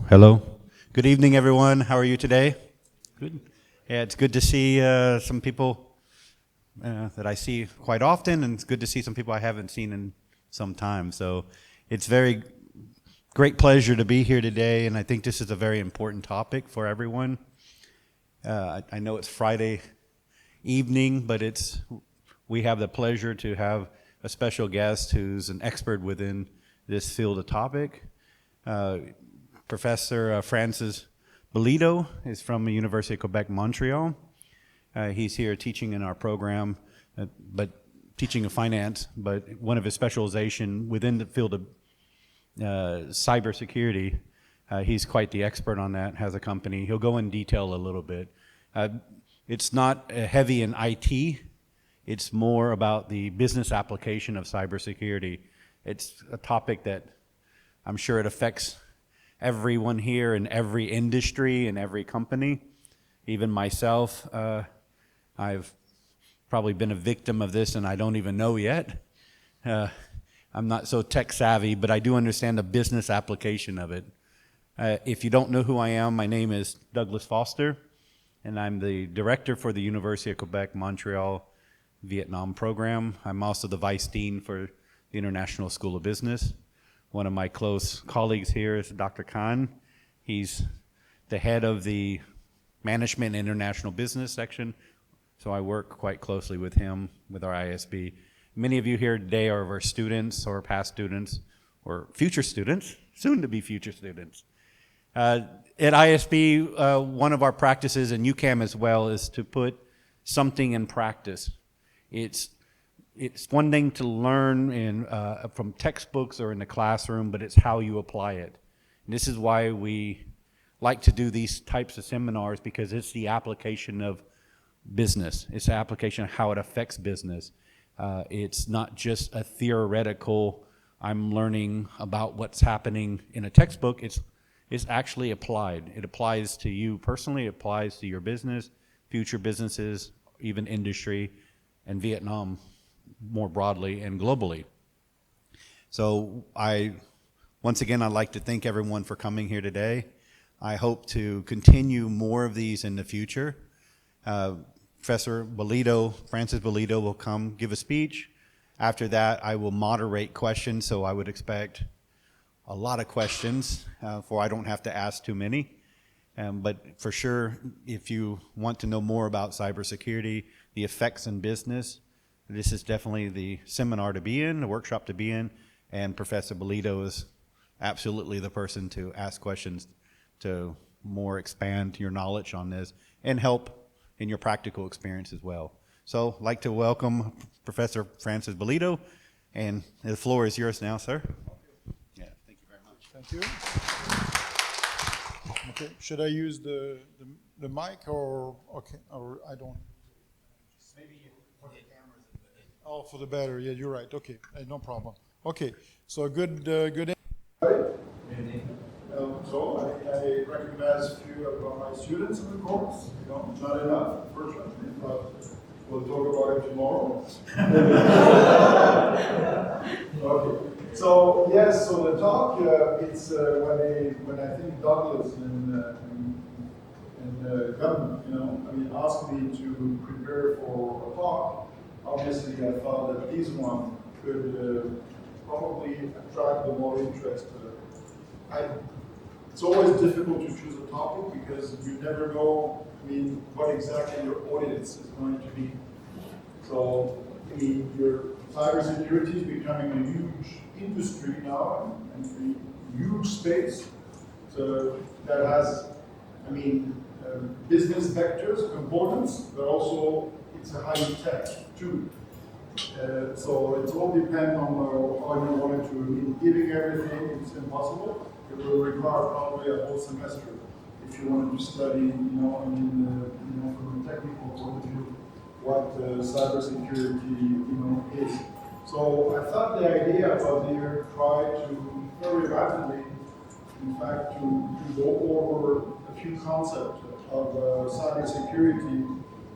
Hello. Good evening, everyone. How are you today? Good. Yeah, it's good to see some people that I see quite often, and it's good to see some people I haven't seen in some time. So it's very great pleasure to be here today, and I think this is a very important topic for everyone. I know it's Friday evening, but we have the pleasure to have a special guest who's an expert within this field of topic. Professor Francis Bellido is from the University of Québec, Montréal. He's here teaching in our program, but teaching of finance, but one of his specialization within the field of cybersecurity. He's quite the expert on that, has a company. He'll go in detail a little bit. It's not heavy in IT. It's more about the business application of cybersecurity. It's a topic that I'm sure it affects everyone here in every industry and every company. Even myself, I've probably been a victim of this and I don't even know yet. I'm not so tech savvy, but I do understand the business application of it. If you don't know who I am, my name is Douglas Foster, and I'm the director for the University of Québec, Montreal, Vietnam program. I'm also the vice dean for the International School of Business. One of my close colleagues here is Dr. Khan. He's the head of the Management and International Business section, so I work quite closely with him, with our ISB. Many of you here today are our students or past students or future students, soon to be future students. At ISB, one of our practices, and UCAM as well, is to put something in practice. It's one thing to learn from textbooks or in the classroom, but it's how you apply it. And this is why we like to do these types of seminars, because it's the application of business. It's the application of how it affects business. It's not just a theoretical, I'm learning about what's happening in a textbook. It's actually applied. It applies to you personally, it applies to your business, future businesses, even industry, and Vietnam more broadly and globally. So once again, I'd like to thank everyone for coming here today. I hope to continue more of these in the future. Professor Bellido, Francis Bellido, will come give a speech. After that, I will moderate questions, so I would expect a lot of questions, for I don't have to ask too many. But for sure, if you want to know more about cybersecurity, the effects in business, this is definitely the seminar to be in, the workshop to be in, and Professor Bellido is absolutely the person to ask questions to more expand your knowledge on this and help in your practical experience as well. So I'd like to welcome Professor Francis Bellido, and the floor is yours now, sir. Yeah, thank you very much. Thank you. Okay, should I use the mic or okay, or I don't? Maybe for the cameras. Oh, for the battery. Yeah, you're right. Okay, no problem. Okay, so good. So I recognize a few of my students in the course. Not enough, unfortunately, but we'll talk about it tomorrow. Okay. So yes, so the talk it's when I think Douglas and government, asked me to prepare for a talk. Obviously, I thought that this one could probably attract the more interest. It's always difficult to choose a topic because you never know, what exactly your audience is going to be. So, your cybersecurity is becoming a huge industry now and a huge space. So that has, business vectors, components, but also it's a high tech too. So it all depends on how you want to giving everything. It's impossible. It will require probably a whole semester if you want to study, from a technical point of view, what cybersecurity, is. So I thought the idea was here try to very rapidly, in fact, to go over a few concepts of cybersecurity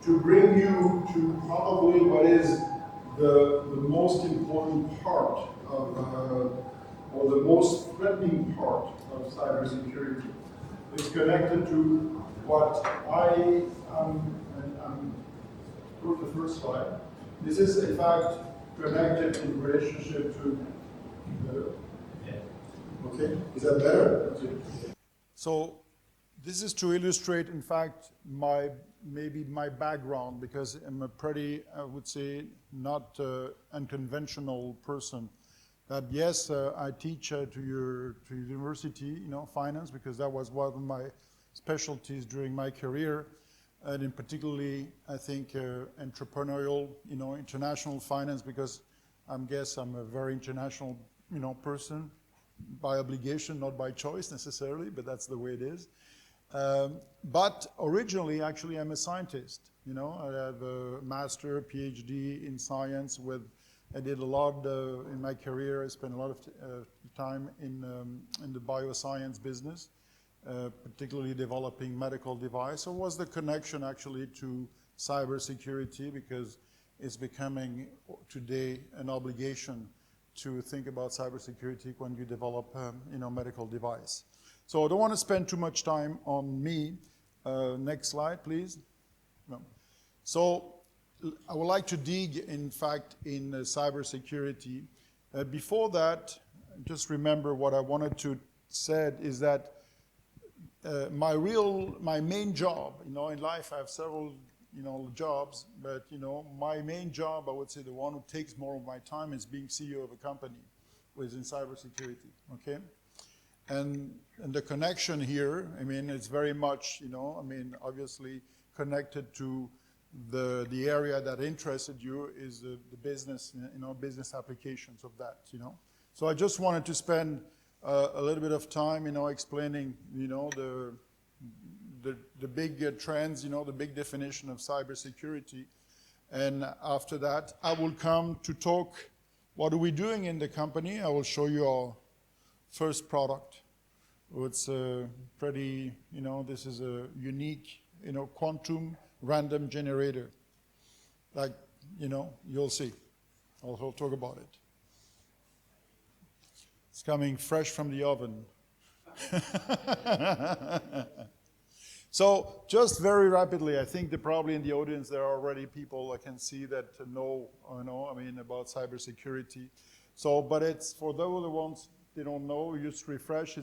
to bring you to probably what is the most important part of, or the most threatening part of cybersecurity. is connected to what I am. Go to the first slide. This is in fact connected in relationship to okay, is that better? So this is to illustrate, in fact, maybe my background, because I'm a pretty, I would say, not unconventional person. That yes, I teach to university, finance, because that was one of my specialties during my career, and in particularly, I think, entrepreneurial, international finance, because I'm a very international, person, by obligation, not by choice necessarily, but that's the way it is. But originally, actually, I'm a scientist. I have a master, PhD in science. I did a lot in my career. I spent a lot of time in the bioscience business, particularly developing medical device. So was the connection actually to cybersecurity, because it's becoming today an obligation to think about cybersecurity when you develop medical device. So I don't want to spend too much time on me. Next slide, please. No. So I would like to dig, in fact, in cybersecurity. Before that, just remember what I wanted to say is that my main job, in life I have several, jobs, but, my main job, I would say the one who takes more of my time, is being CEO of a company within cybersecurity, okay? And the connection here, it's very much, obviously connected to the area that interested you is the business, business applications of that, So I just wanted to spend a little bit of time, explaining, the big trends, the big definition of cybersecurity. And after that, I will come to talk, what are we doing in the company? I will show you our first product. It's pretty, this is a unique, quantum random generator. Like, you'll see. I'll talk about it. It's coming fresh from the oven. So just very rapidly, I think that probably in the audience there are already people I can see that know about cybersecurity. So, but it's for those the ones they don't know, just refresh.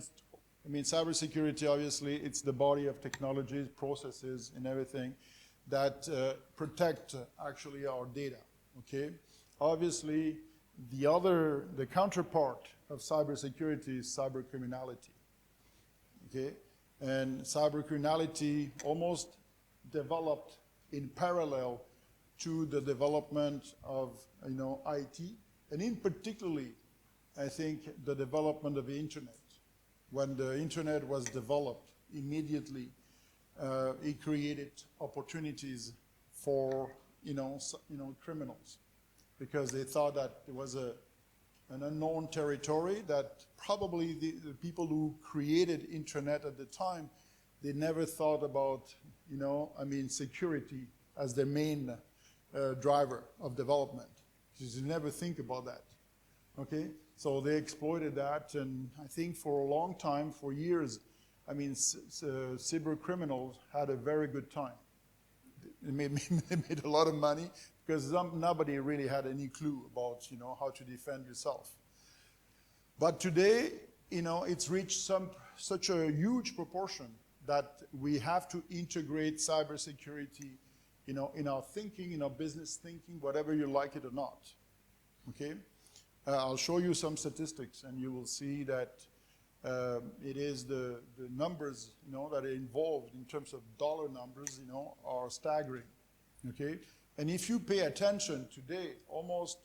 Cybersecurity, obviously, it's the body of technologies, processes, and everything that protect actually our data, okay? Obviously, the counterpart of cybersecurity is cybercriminality, okay? And cybercriminality almost developed in parallel to the development of, IT, and in particularly, I think, the development of the internet. When the internet was developed, immediately it created opportunities for criminals, because they thought that it was an unknown territory, that probably the people who created internet at the time, they never thought about security as their main driver of development, because you never think about that. Okay, so they exploited that, and I think for a long time, for years, cyber criminals had a very good time. They made a lot of money, because nobody really had any clue about, how to defend yourself. But today, it's reached such a huge proportion that we have to integrate cybersecurity, in our thinking, in our business thinking, whatever you like it or not. Okay. I'll show you some statistics, and you will see that it is the numbers, that are involved in terms of dollar numbers, are staggering, okay? And if you pay attention today, almost,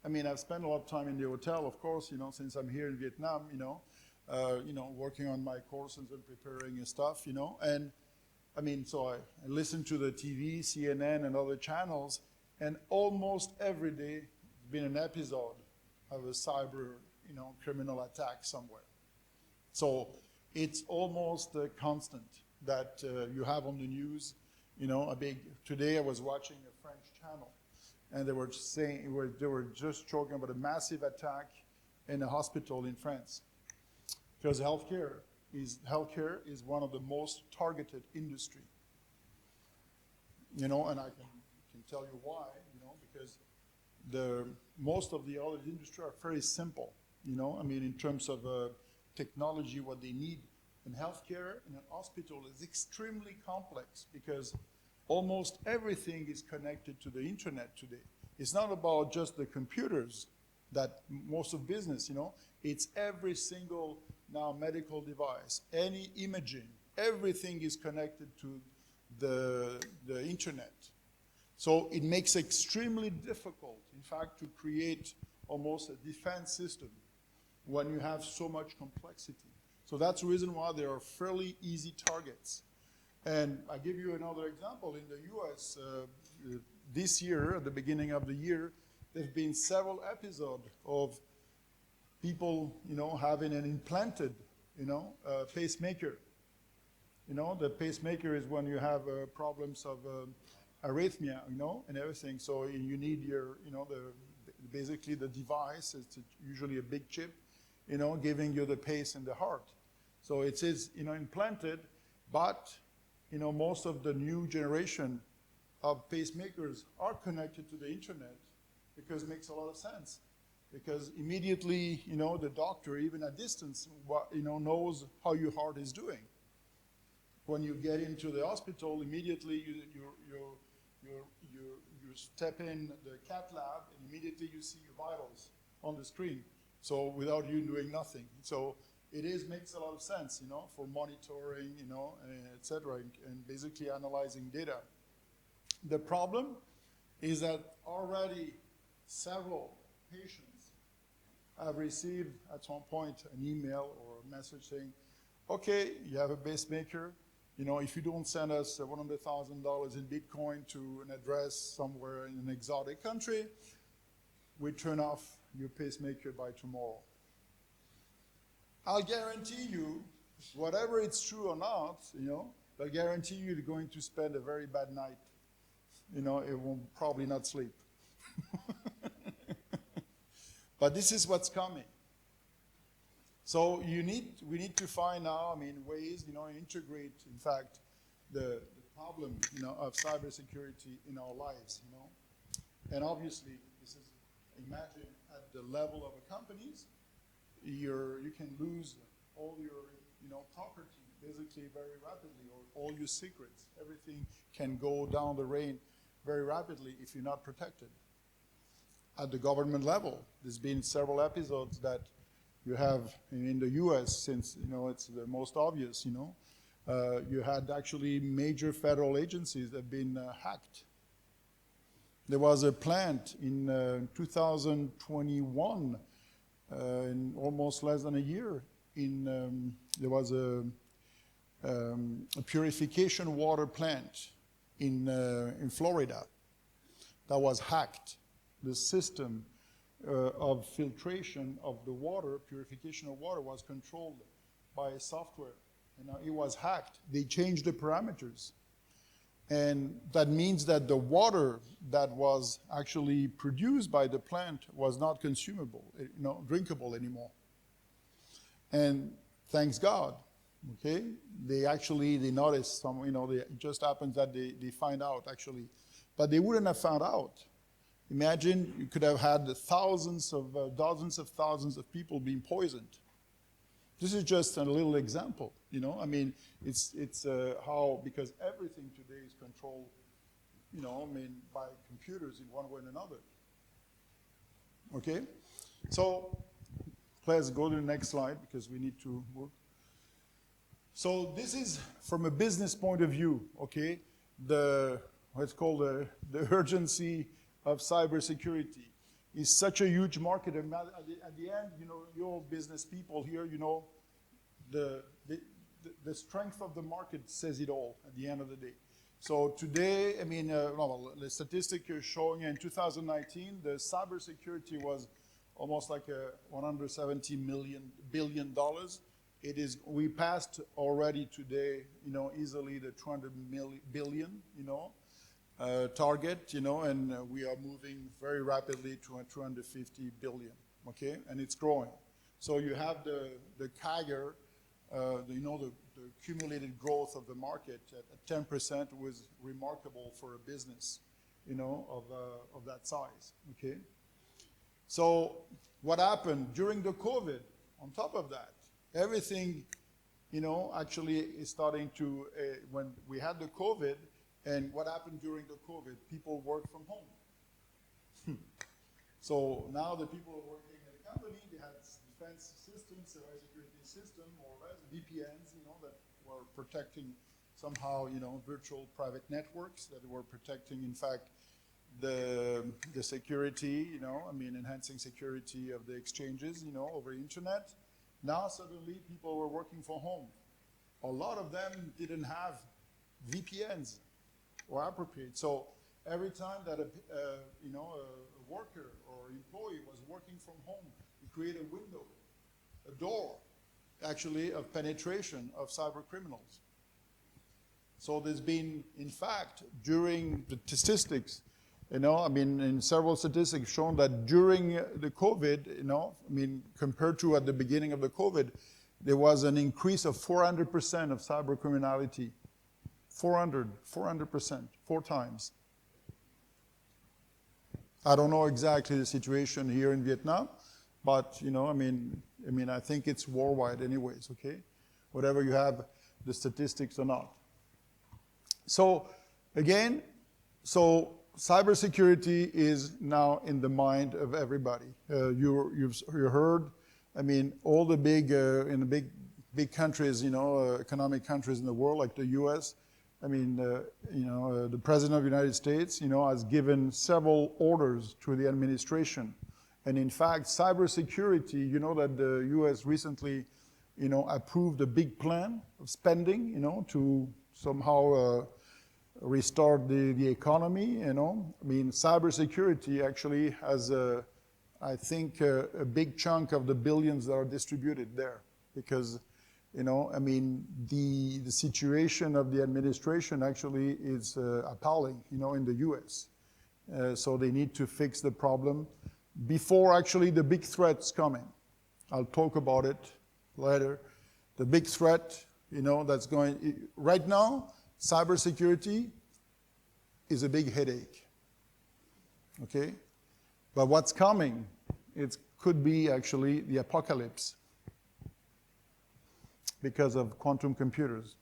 I've spent a lot of time in the hotel, of course, since I'm here in Vietnam, working on my courses and preparing stuff, and so I listen to the TV, CNN, and other channels, and almost every day there's been an episode of a cyber, criminal attack somewhere. So it's almost constant that you have on the news, today I was watching a French channel, and they were just talking about a massive attack in a hospital in France. Because healthcare, is healthcare is one of the most targeted industry. You know, and I can tell you why, you know, because most of the other industry are very simple, you know, I mean, in terms of technology, what they need in healthcare, in an hospital is extremely complex because almost everything is connected to the internet today. It's not about just the computers that most of business, you know, it's every single now medical device, any imaging, everything is connected to the internet. So it makes it extremely difficult, in fact, to create almost a defense system when you have so much complexity. So that's the reason why they are fairly easy targets. And I give you another example. In the US, this year, at the beginning of the year, there have been several episodes of people, you know, having an implanted, you know, pacemaker. You know, the pacemaker is when you have problems of arrhythmia, you know, and everything. So you need your, you know, basically the device, it's usually a big chip, you know, giving you the pace in the heart. So it is, you know, implanted, but, you know, most of the new generation of pacemakers are connected to the internet because it makes a lot of sense. Because immediately, you know, the doctor, even at distance, you know, knows how your heart is doing. When you get into the hospital, immediately you step in the cath lab, and immediately you see your vitals on the screen. So without you doing nothing. So it makes a lot of sense, you know, for monitoring, you know, et cetera, and basically analyzing data. The problem is that already several patients have received at some point an email or a message saying, okay, you have a pacemaker, you know, if you don't send us $100,000 in Bitcoin to an address somewhere in an exotic country, we turn off your pacemaker by tomorrow. I'll guarantee you, whatever it's true or not, you know, I'll guarantee you you're going to spend a very bad night. You know, it will probably not sleep. But this is what's coming. So we need to find now, I mean, ways, you know, integrate, in fact, the problem, you know, of cybersecurity in our lives, you know. And obviously, this is, imagine at the level of a companies, you can lose all your, you know, property basically very rapidly, or all your secrets. Everything can go down the drain very rapidly if you're not protected. At the government level, there's been several episodes that you have in the US, since, you know, it's the most obvious, you know. You had actually major federal agencies that have been hacked. There was a plant in 2021, in almost less than a year, there was a purification water plant in Florida that was hacked. The system of filtration of the water, purification of water, was controlled by a software. And it was hacked. They changed the parameters. And that means that the water that was actually produced by the plant was not consumable, you know, drinkable anymore. And thanks God, okay? They noticed some, you know, it just happens that they find out actually. But they wouldn't have found out. Imagine you could have had dozens of thousands of people being poisoned. This is just a little example, you know. I mean, it's how, because everything today is controlled, you know, I mean, by computers in one way or another. Okay? So let's go to the next slide because we need to work. So this is from a business point of view, okay? What's called the urgency of cybersecurity is such a huge market. And at the end, you know, you all business people here, you know, the strength of the market says it all at the end of the day. So today, I mean, the statistic you're showing in 2019, the cybersecurity was almost like $170 billion. We passed already today, you know, easily the 200 billion, you know, target, you know, and we are moving very rapidly to 250 billion, okay, and it's growing. So you have the CAGR the accumulated growth of the market at 10% was remarkable for a business, of that size, okay? So what happened during the COVID, on top of that, everything, actually is starting to, when we had the COVID, and what happened during the COVID, people work from home. So now the people working in the company, they had defense systems, cybersecurity system, more or less, VPNs, that were protecting somehow, virtual private networks that were protecting, in fact, the security, enhancing security of the exchanges, over the internet. Now suddenly people were working from home. A lot of them didn't have VPNs or appropriate. So every time that a worker or employee was working from home, you create a window, a door, actually, of penetration of cyber criminals. So there's been, in fact, during the statistics, in several statistics shown that during the COVID, compared to at the beginning of the COVID, there was an increase of 400% of cyber criminality. 400%, 4 times. I don't know exactly the situation here in Vietnam, but, I think it's worldwide anyways, okay? Whatever you have, the statistics or not. So, again, cybersecurity is now in the mind of everybody. You've heard, all the big, in the big countries, economic countries in the world, like the U.S., the President of the United States, has given several orders to the administration. And in fact, cybersecurity, that the U.S. recently, approved a big plan of spending, to somehow restart the economy, cybersecurity actually has, I think, a big chunk of the billions that are distributed there. Because, the situation of the administration actually is appalling, in the U.S. So they need to fix the problem before actually the big threat's coming. I'll talk about it later. The big threat, that's going, right now, cybersecurity is a big headache, okay? But what's coming, it could be actually the apocalypse because of quantum computers.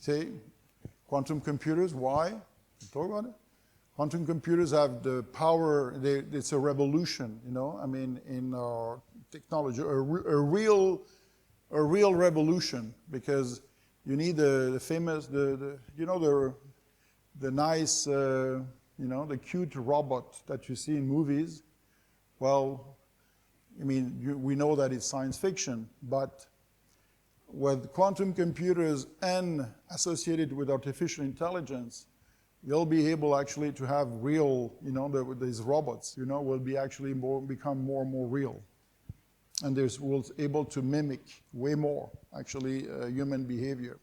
See, quantum computers, why? Talk about it. Quantum computers have the power, it's a revolution, in our technology, a real revolution, because you need the famous, the nice, the cute robot that you see in movies. Well, we know that it's science fiction, but with quantum computers and associated with artificial intelligence, you'll be able actually to have real, these robots, will be actually become more and more real. And will able to mimic way more, actually, human behavior.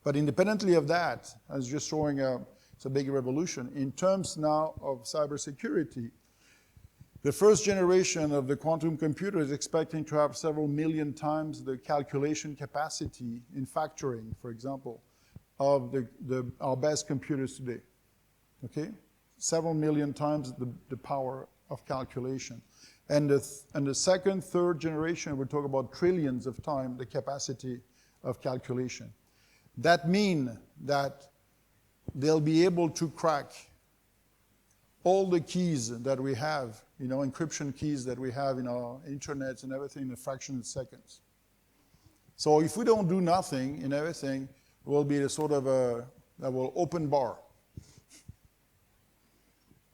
But independently of that, I was just showing it's a big revolution. In terms now of cybersecurity, the first generation of the quantum computer is expecting to have several million times the calculation capacity in factoring, for example, of our best computers today. Okay? Several million times the power of calculation. And the second, third generation, we'll talk about trillions of times the capacity of calculation. That means that they'll be able to crack all the keys that we have, encryption keys that we have in our internet and everything in a fraction of seconds. So if we don't do nothing in everything, it will be a sort of open bar.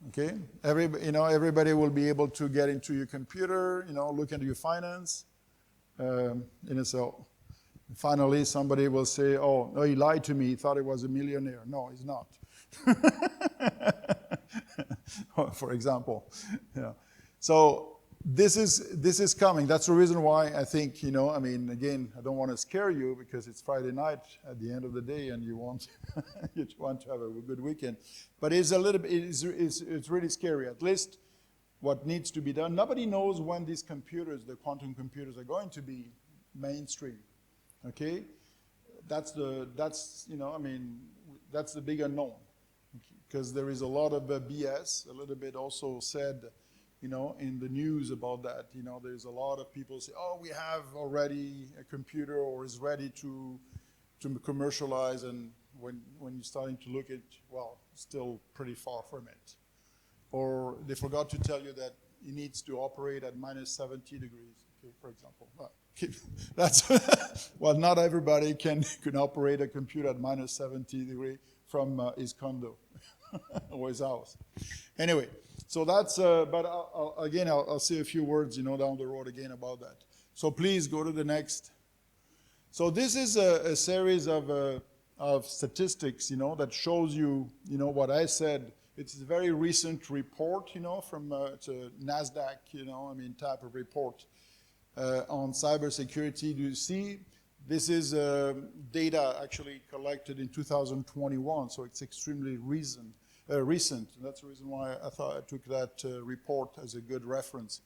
Okay, everybody will be able to get into your computer, look into your finance, so finally somebody will say, "Oh, no, he lied to me. He thought he was a millionaire." No, he's not. For example, yeah. So this is coming. That's the reason why I think, again, I don't want to scare you because it's Friday night at the end of the day and you want to have a good weekend. But it's a little bit, it's really scary. At least what needs to be done. Nobody knows when these computers, the quantum computers, are going to be mainstream. Okay, that's the big unknown, because there is a lot of BS, a little bit also said, in the news about that. There's a lot of people say, oh, we have already a computer or is ready to commercialize, and when you're starting to look at, well, still pretty far from it. Or they forgot to tell you that it needs to operate at minus 70 degrees, okay, for example. That's well, not everybody can operate a computer at minus 70 degrees from his condo or his house. Anyway, so that's, but I'll say a few words, down the road again about that. So please go to the next. So this is a series of statistics, that shows you, what I said. It's a very recent report, from it's a NASDAQ, type of report on cybersecurity. You see, this is data actually collected in 2021, so it's extremely recent. That's the reason why I thought I took that report as a good reference.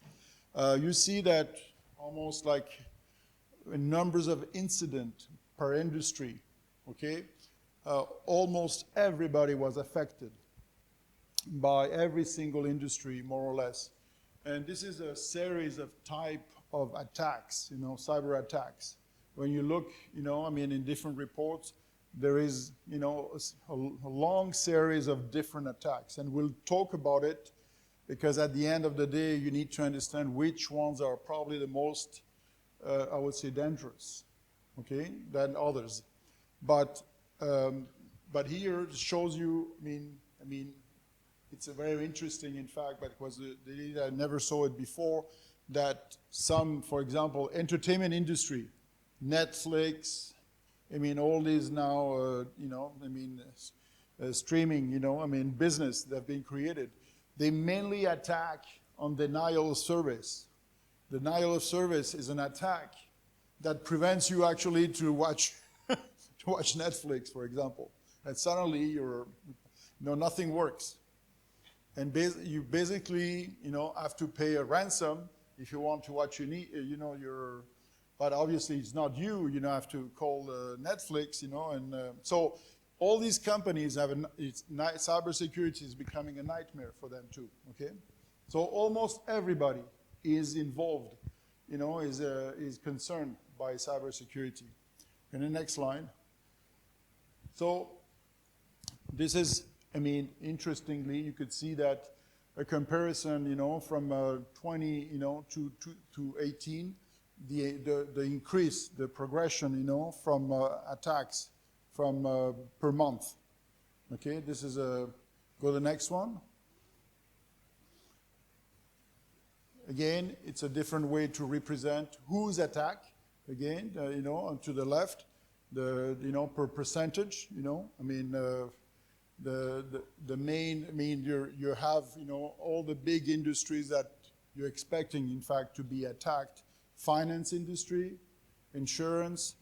You see that almost like in numbers of incident per industry, okay, almost everybody was affected by every single industry, more or less. And this is a series of type of attacks, cyber attacks. When you look, in different reports, there is, a long series of different attacks. And we'll talk about it, because at the end of the day, you need to understand which ones are probably the most, I would say, dangerous, okay, than others. But here it shows you, it's a very interesting, in fact, but it was the data, I never saw it before, that some, for example, entertainment industry, Netflix, all these now, streaming, business that have been created, they mainly attack on denial of service. Denial of service is an attack that prevents you actually to watch Netflix, for example. And suddenly nothing works. And you basically, have to pay a ransom if you want to watch but obviously it's not you, have to call Netflix, and so all these companies cybersecurity is becoming a nightmare for them too, okay? So almost everybody is involved, is concerned by cybersecurity. And the next slide. So this is, interestingly, you could see that a comparison, from 20, to 18, the increase, the progression, from attacks from per month. Okay, this is go to the next one. Again, it's a different way to represent whose attack. Again, to the left, per percentage, the main, you have, all the big industries that you're expecting, in fact, to be attacked. Finance industry, insurance,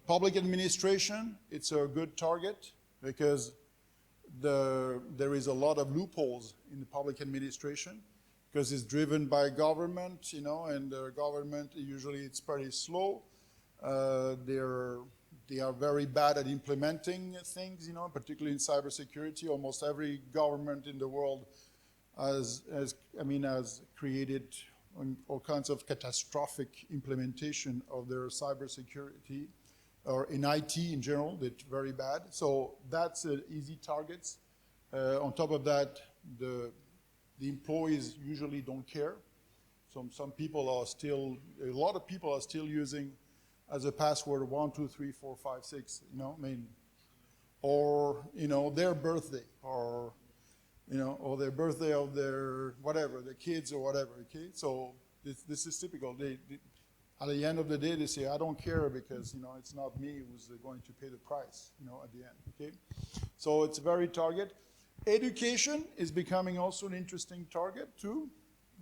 public administration, it's a good target because there is a lot of loopholes in the public administration because it's driven by government, and the government, usually it's pretty slow. They are very bad at implementing things, particularly in cybersecurity. Almost every government in the world has created all kinds of catastrophic implementation of their cybersecurity, or in IT in general, they're very bad. So that's easy targets. On top of that, the employees usually don't care. Some people are still, a lot of people are still using as a password 1, 2, 3, 4, 5, 6, or their birthday, or or their birthday of their whatever, their kids or whatever. Okay, so this is typical. They at the end of the day, they say, I don't care because it's not me who's going to pay the price. At the end. Okay, so it's very target. Education is becoming also an interesting target too.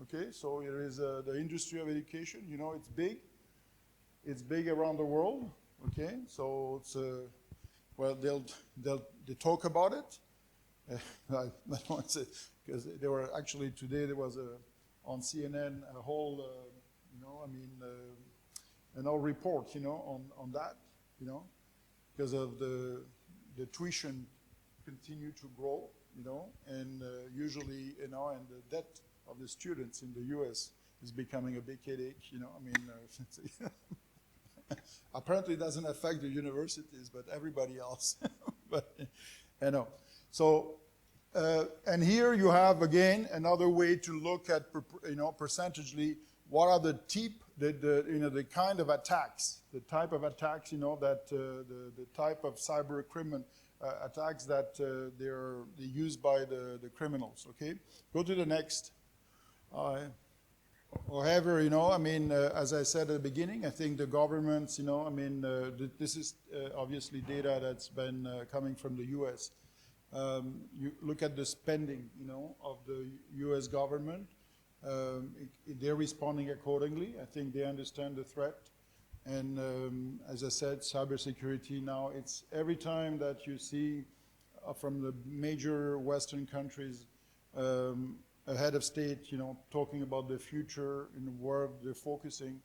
Okay, so there is the industry of education. It's big. It's big around the world. Okay, so it's well, they talk about it. I don't want to say, because there were actually today there was on CNN a whole, an whole report, on that, because of the tuition continue to grow, and usually, and the debt of the students in the U.S. is becoming a big headache, apparently it doesn't affect the universities, but everybody else. But, So, and here you have, again, another way to look at, percentagely, what are the kind of attacks, the type of attacks, that the type of cyber criminal attacks that they're used by the criminals, okay? Go to the next. However, as I said at the beginning, I think the governments, this is obviously data that's been coming from the U.S. You look at the spending, of the U.S. government. They're responding accordingly. I think they understand the threat. And as I said, cybersecurity now, it's every time that you see from the major Western countries, a head of state, talking about the future in the world they're focusing,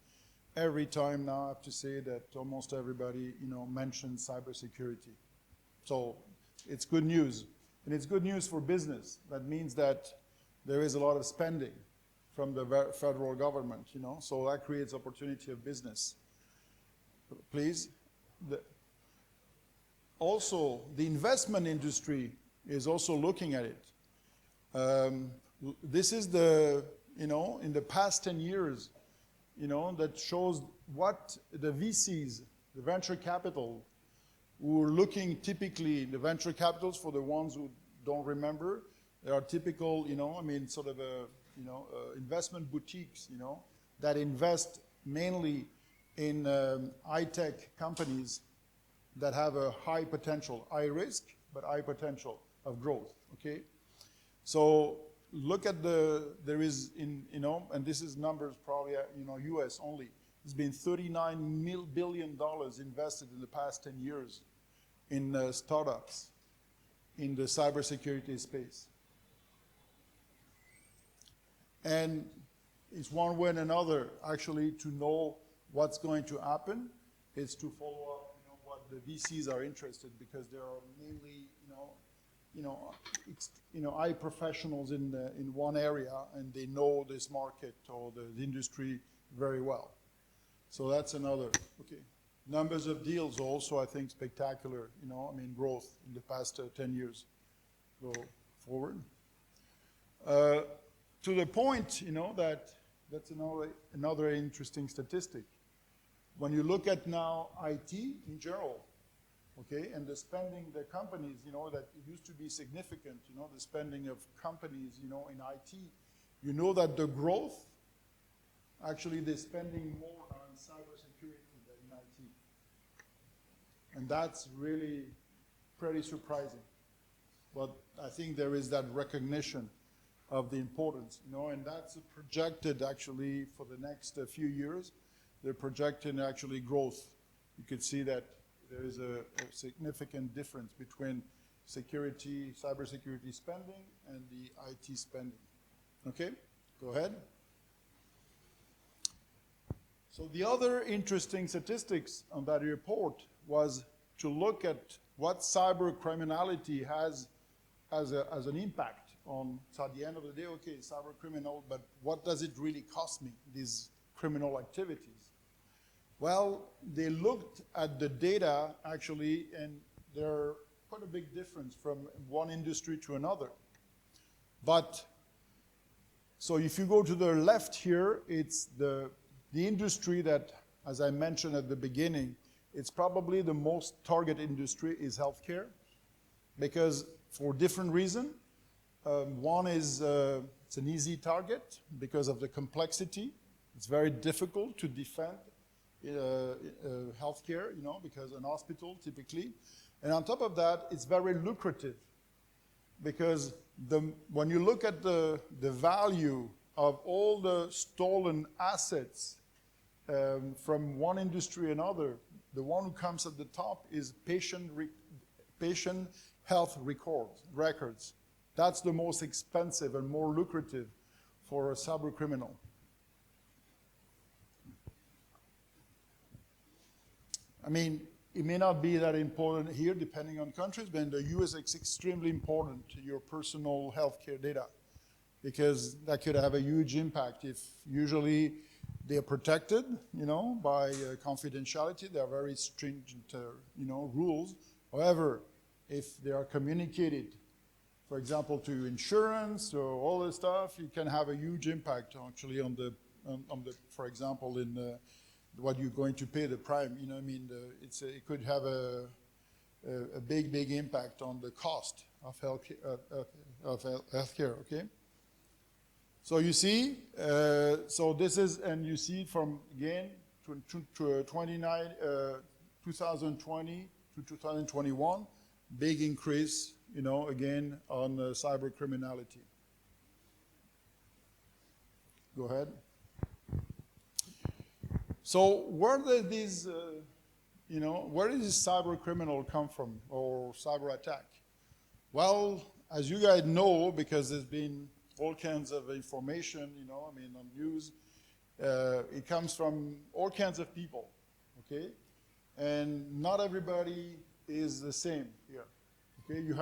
every time now I have to say that almost everybody, mentions cybersecurity. So it's good news. And it's good news for business. That means that there is a lot of spending from the federal government, so that creates opportunity of business. Please. Also, the investment industry is also looking at it. This is in the past 10 years, that shows what the VCs, the venture capital, who are looking typically, the venture capitals, for the ones who don't remember, they are typical, sort of investment boutiques, that invest mainly in high-tech companies that have a high potential, high risk, but high potential of growth, okay? So look at there is and this is numbers probably, US only. There's been $39 billion invested in the past 10 years in startups in the cybersecurity space. And it's one way and another, actually, to know what's going to happen, is to follow up, what the VCs are interested, because there are mainly, high professionals in one area, and they know this market or the industry very well. So that's another. Okay, numbers of deals also, I think, spectacular. Growth in the past 10 years. Go forward. To the point, that's another interesting statistic. When you look at now IT in general, okay, and the spending, the companies, that it used to be significant, the spending of companies, in IT, that the growth, actually they're spending more on cybersecurity than in IT. And that's really pretty surprising. But I think there is that recognition of the importance, and that's projected actually for the next few years. They're projecting actually growth. You could see that there is a significant difference between cybersecurity spending and the IT spending. Okay, go ahead. So the other interesting statistics on that report was to look at what cyber criminality has as an impact on, so at the end of the day, okay, cyber criminal, but what does it really cost me, these criminal activities? Well, they looked at the data, actually, and there's quite a big difference from one industry to another. But, so if you go to the left here, it's the industry that, as I mentioned at the beginning, it's probably the most target industry is healthcare, because for different reasons. One is it's an easy target because of the complexity. It's very difficult to defend healthcare, because an hospital typically. And on top of that, it's very lucrative because when you look at the value of all the stolen assets from one industry to another, the one who comes at the top is patient health records. That's the most expensive and more lucrative for a cyber criminal. I mean, it may not be that important here, depending on countries, but in the US, it's extremely important to your personal healthcare data, because that could have a huge impact. If usually they're protected, by confidentiality, there are very stringent, rules. However, if they are communicated, for example, to insurance or all this stuff, it can have a huge impact actually on the, for example, in what you're going to pay the prime. It could have a big impact on the cost of healthcare. Okay. So you see, so this is, and you see from again to 2020 to 2021, big increase, again on cyber criminality. Go ahead. So where did these, where did this cyber criminal come from, or cyber attack? Well, as you guys know, because there's been all kinds of information, on news, it comes from all kinds of people, okay? And not everybody is the same here, okay? You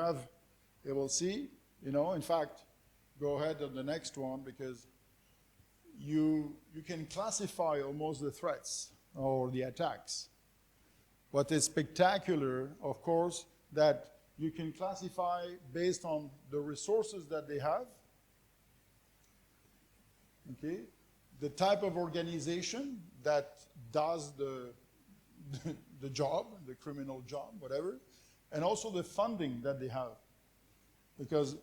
will see, in fact, go ahead on the next one, because you can classify almost the threats or the attacks. What is spectacular, of course, that you can classify based on the resources that they have, okay? The type of organization that does the job, the criminal job, whatever, and also the funding that they have. Because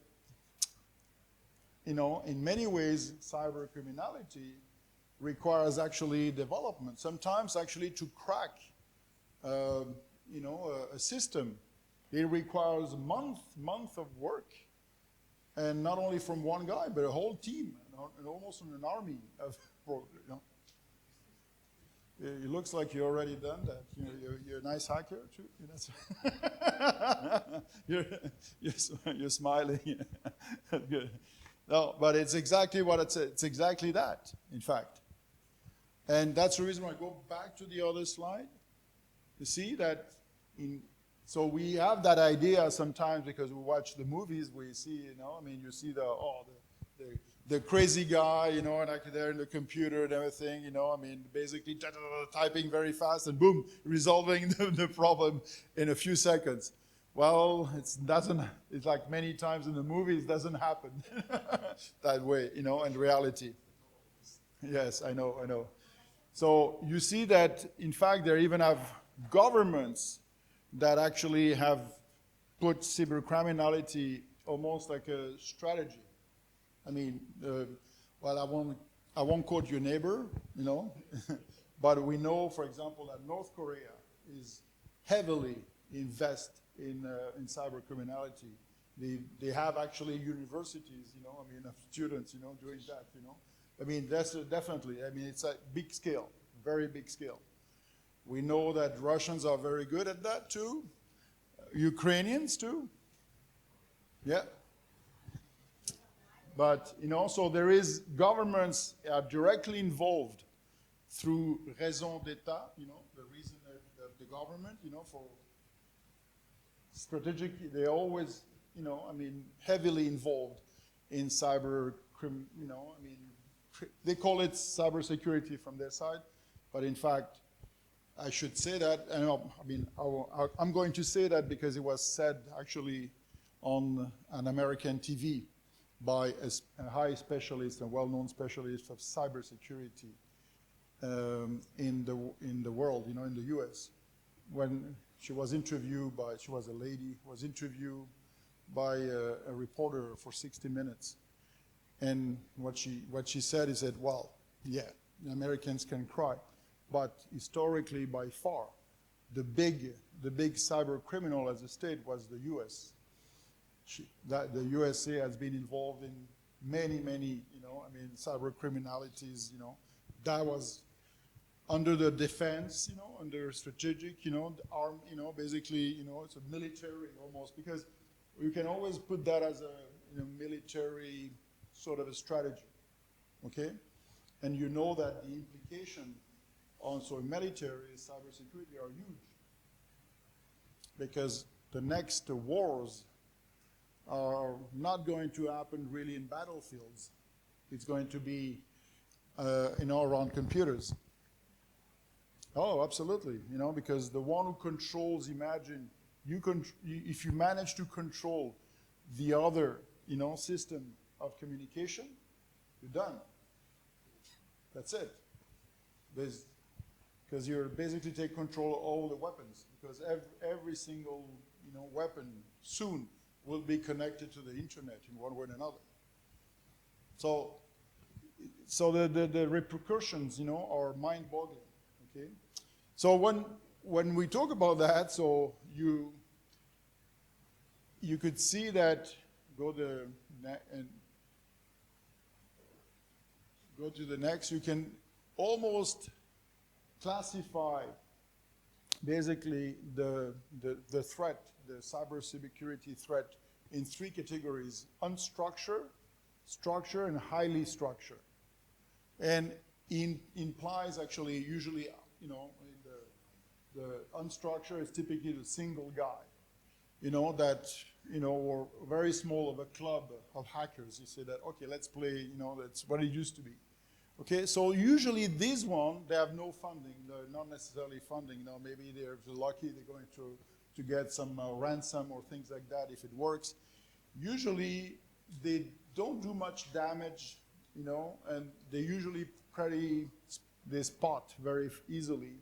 in many ways, cyber criminality requires actually development. Sometimes actually to crack, a system, it requires month of work. And not only from one guy, but a whole team, and almost an army of, It looks like you already done that. You're a nice hacker too. You're smiling. Good. No, but it's exactly what it's exactly that, in fact. And that's the reason why I go back to the other slide. You see that so we have that idea sometimes because we watch the movies, we see, you see the crazy guy, and like they're in the computer and everything, basically typing very fast and boom, resolving the problem in a few seconds. Well, it's like many times in the movies, it doesn't happen that way, in reality. Yes, I know. So you see that, in fact, there even have governments that actually have put cybercriminality almost like a strategy. Well, I won't quote your neighbor, but we know, for example, that North Korea is heavily invest in cyber criminality. They have actually universities, of students, doing that, that's definitely, it's a big scale, very big scale. We know that Russians are very good at that too. Ukrainians too. Yeah. But, so there is governments are directly involved through raison d'etat, the reason of the government, for strategic, they're always, heavily involved in cyber, they call it cybersecurity from their side, but in fact, I should say that, I'm going to say that because it was said actually on an American TV by a high specialist, a well-known specialist of cybersecurity in the world, in the US. When she was interviewed she was a lady, was interviewed by a reporter for 60 minutes. And what she said is that, well, yeah, the Americans can cry, but historically, by far, the big cyber criminal as a state was the US. The USA has been involved in many, cyber criminalities, that was under the defense, under strategic, the arm, basically, it's a military almost, because You can always put that as a military sort of a strategy, okay? And you know that the implication also in military cybersecurity are huge, because the next wars are not going to happen really in battlefields. It's going to be, around computers. Oh, absolutely. Because the one who controls, imagine, if you manage to control the other, system of communication, you're done. That's it. Because you're basically take control of all the weapons. Because every single, weapon soon will be connected to the internet in one way or another. So the repercussions, are mind-boggling. Okay. So when we talk about that, so you could see that go to the next. You can almost classify basically the threat, the cybersecurity threat, in three categories: unstructured, structured, and highly structured. And implies actually usually, the unstructured is typically the single guy, or very small of a club of hackers. You say that, okay, let's play, that's what it used to be. Okay, so usually these one, they have no funding, they're not necessarily funding, maybe they're lucky they're going to get some ransom or things like that if it works. Usually they don't do much damage, and they usually they spot very easily,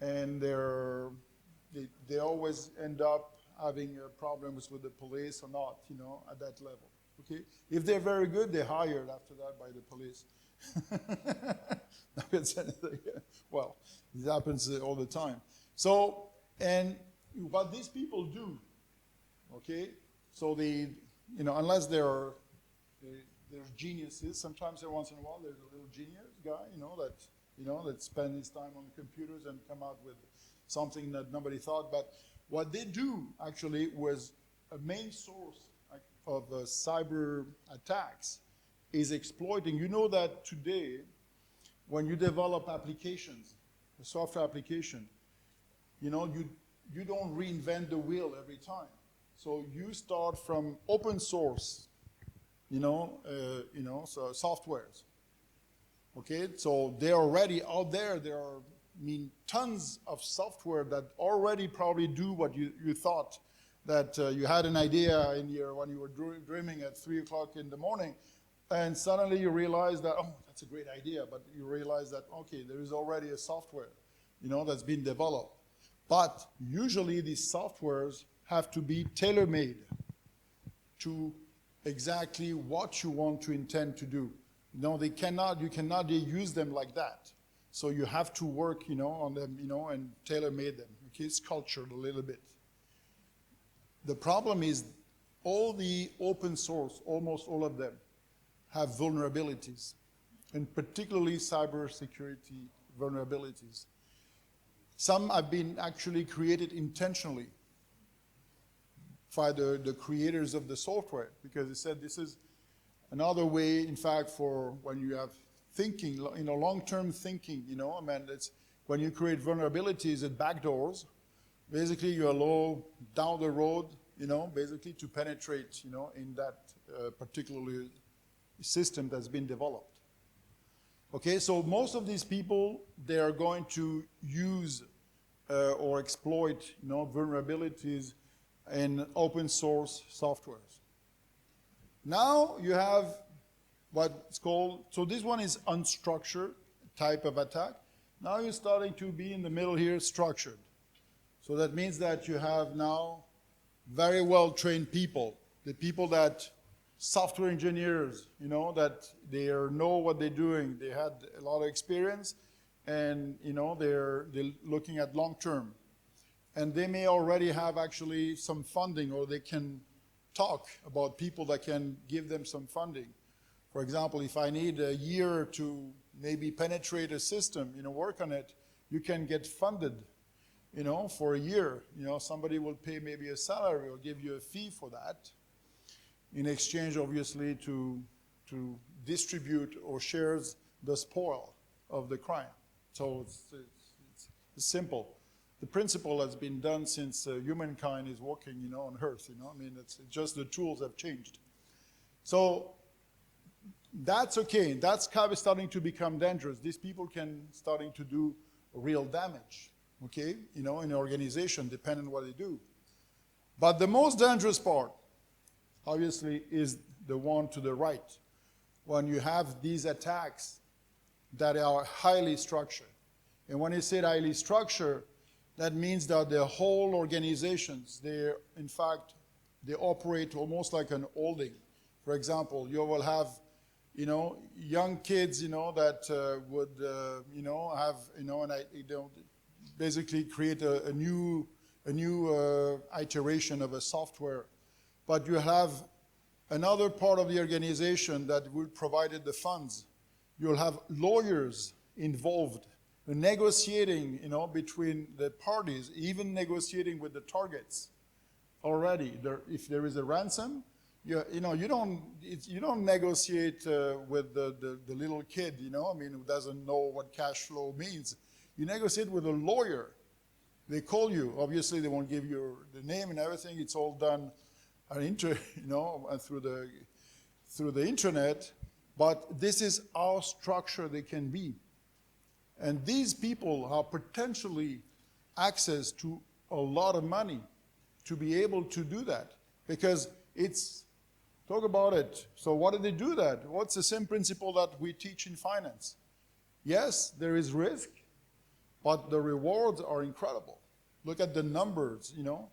and they always end up having problems with the police or not, at that level. Okay, if they're very good, they're hired after that by the police. Well, it happens all the time. So, and what these people do, okay, so unless they're geniuses, sometimes every once in a while there's a little genius guy, that spends his time on computers and come out with something that nobody thought. But what they do actually was a main source of cyber attacks is exploiting. You know that today, when you develop applications, a software application, you don't reinvent the wheel every time. So you start from open source, so softwares. Okay, so they're already out there. There are, tons of software that already probably do what you thought that you had an idea when you were dreaming at 3 o'clock in the morning. And suddenly you realize that, oh, that's a great idea, but you realize that, okay, there is already a software, that's been developed. But usually these softwares have to be tailor-made to exactly what you want to intend to do. You cannot use them like that. So you have to work, on them, and tailor-made them. Okay, it's cultured a little bit. The problem is all the open source, almost all of them, have vulnerabilities, and particularly cybersecurity vulnerabilities. Some have been actually created intentionally by the creators of the software, because they said this is another way, in fact, for when you have thinking, long-term thinking, it's when you create vulnerabilities at backdoors, basically you allow down the road, basically to penetrate, in that particular system that's been developed. Okay, so most of these people, they are going to use or exploit, vulnerabilities in open source softwares. Now you have what's called, so this one is unstructured type of attack. Now you're starting to be in the middle here, structured. So that means that you have now very well-trained people, the people that software engineers, that they know what they're doing. They had a lot of experience, and they're looking at long term. And they may already have actually some funding, or they can talk about people that can give them some funding. For example, if I need a year to maybe penetrate a system, work on it, you can get funded you know, for a year. You know, somebody will pay maybe a salary or give you a fee for that, in exchange, obviously, to distribute or shares the spoil of the crime. So it's simple. The principle has been done since humankind is walking, you know, on Earth. You know, I mean, it's just the tools have changed. So that's okay. That's kind of starting to become dangerous. These people can starting to do real damage. Okay, you know, in an organization, depending on what they do. But the most dangerous part, obviously, is the one to the right. When you have these attacks that are highly structured. And when you say highly structured, that means that the whole organizations, in fact, they operate almost like an holding. For example, you will have, you know, young kids, you know, that would, you know, have, you know, basically create a new iteration of a software. But you have another part of the organization that will provide the funds. You'll have lawyers involved, negotiating, you know, between the parties, even negotiating with the targets already. If there is a ransom, you don't negotiate with the little kid, you know, I mean, who doesn't know what cash flow means. You negotiate with a lawyer. They call you. Obviously, they won't give you the name and everything. It's all done through the internet. But this is how structured they can be. And these people have potentially access to a lot of money to be able to do that. Because talk about it. So why do they do that? What's the same principle that we teach in finance? Yes, there is risk, but the rewards are incredible. Look at the numbers, you know,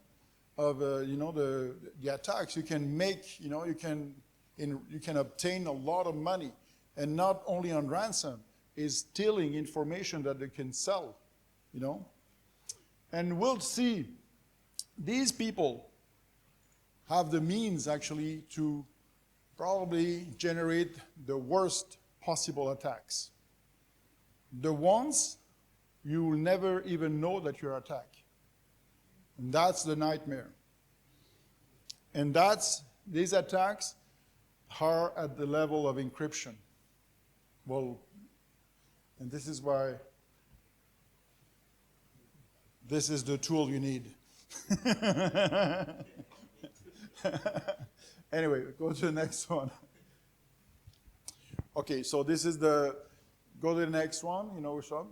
of the attacks. You can make, you know, you can obtain a lot of money, and not only on ransom, is stealing information that they can sell, you know. And we'll see these people have the means actually to probably generate the worst possible attacks. The ones you will never even know that you're attacked. And that's the nightmare. And these attacks are at the level of encryption. Well, and this is why this is the tool you need. Anyway, go to the next one. Okay, so this is go to the next one, you know, Shab.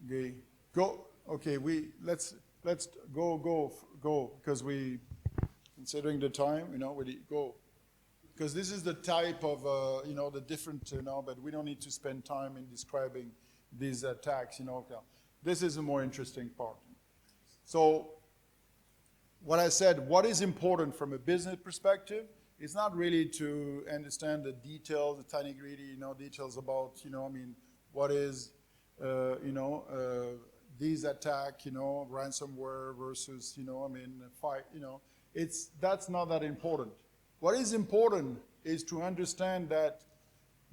Okay, go. Okay, let's go, because considering the time, you know, we go. Because this is the type of, you know, the different, you know, but we don't need to spend time in describing these attacks, you know. This is the more interesting part. So, what I said, what is important from a business perspective is not really to understand the details, the tiny gritty, you know, details about, you know, I mean, what is, you know, these attack, you know, ransomware versus, you know, I mean, fight, you know, that's not that important. What is important is to understand that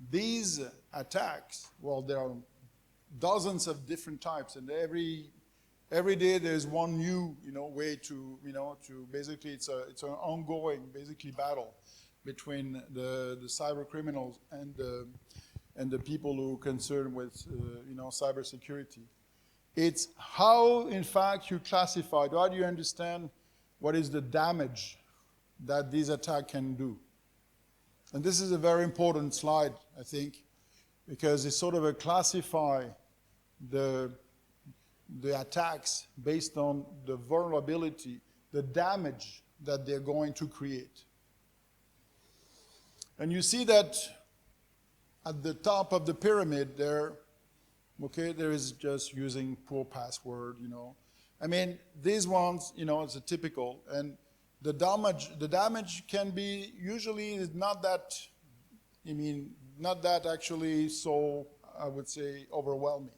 these attacks, well, there are dozens of different types, and every day there's one new, you know, way to, you know, to basically it's an ongoing basically battle between the cyber criminals and the people who are concerned with, you know, cybersecurity. It's how, in fact, you classify. How do you understand what is the damage that these attacks can do? And this is a very important slide, I think, because it's sort of a classify the attacks based on the vulnerability, the damage that they're going to create. And you see that at the top of the pyramid there, okay, there is just using poor password, you know. I mean, these ones, you know, it's a typical, and the damage can be usually not that, I mean, not that actually so, I would say, overwhelming.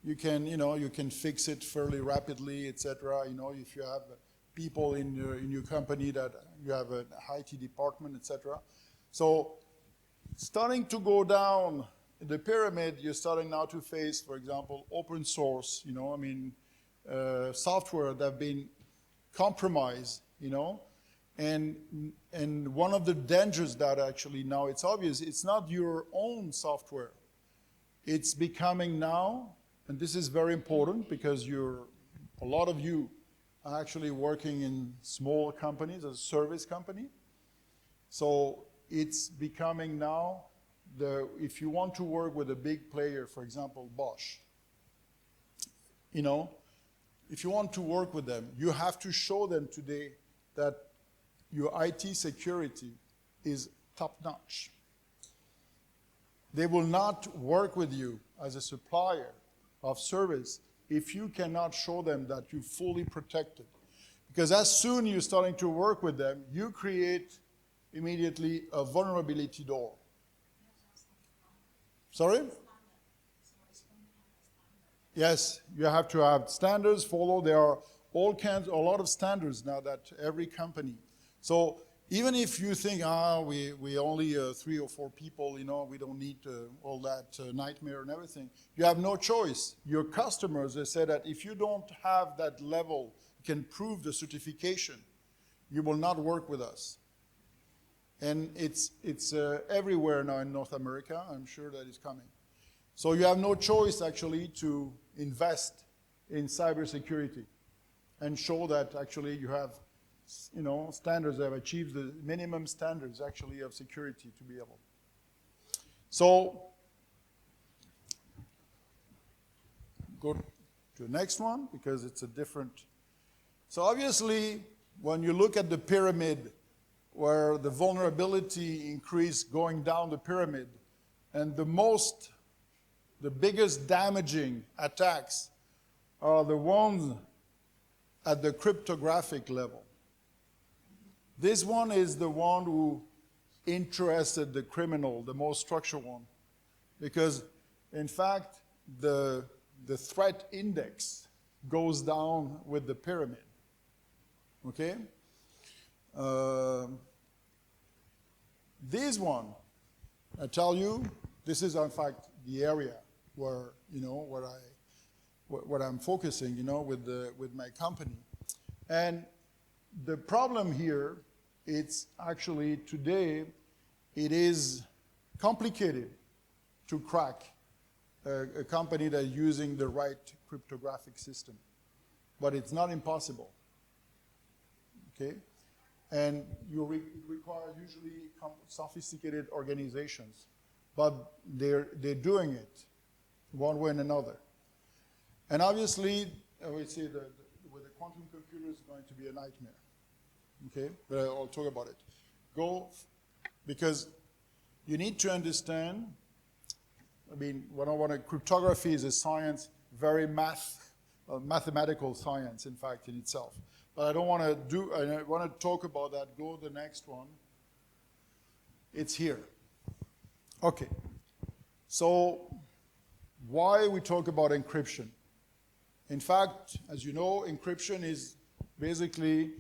You can, you know, you can fix it fairly rapidly, etc. You know, if you have people in your company that you have an IT department, etc. So, starting to go down the pyramid, you're starting now to face, for example, open source. You know, I mean, software that have been compromised, you know, and one of the dangers that actually now it's obvious, it's not your own software. It's becoming now, and this is very important because a lot of you are actually working in small companies, as a service company. So it's becoming now, if you want to work with a big player, for example, Bosch, you know, if you want to work with them, you have to show them today that your IT security is top-notch. They will not work with you as a supplier of service if you cannot show them that you're fully protected. Because as soon as you're starting to work with them, you create immediately a vulnerability door. Sorry? Yes, you have to have standards followed. There are a lot of standards now that every company. So even if you think, we only 3 or 4 people, you know, we don't need all that nightmare and everything, you have no choice. Your customers, they say that if you don't have that level, you can prove the certification, you will not work with us. And it's everywhere now in North America. I'm sure that is coming. So you have no choice actually to invest in cybersecurity and show that actually you have, you know, standards that have achieved the minimum standards actually of security to be able. So go to the next one because it's a different. So obviously, when you look at the pyramid where the vulnerability increased going down the pyramid, and the biggest damaging attacks are the ones at the cryptographic level. This one is the one who interested the criminal, the most structured one, because in fact the threat index goes down with the pyramid. Okay? This one, I tell you, this is in fact the area where, you know, what I'm focusing, you know, with my company. And the problem here, it's actually today, it is complicated to crack a company that's using the right cryptographic system. But it's not impossible. Okay? And it requires usually sophisticated organizations. But they're doing it one way and another. And obviously, I would say that with the quantum computer is going to be a nightmare. Okay, but I'll talk about it. Because you need to understand, I mean, cryptography is a science, very mathematical science, in fact, in itself. But I want to talk about that. Go to the next one. It's here. Okay, so why we talk about encryption? In fact, as you know, encryption is basically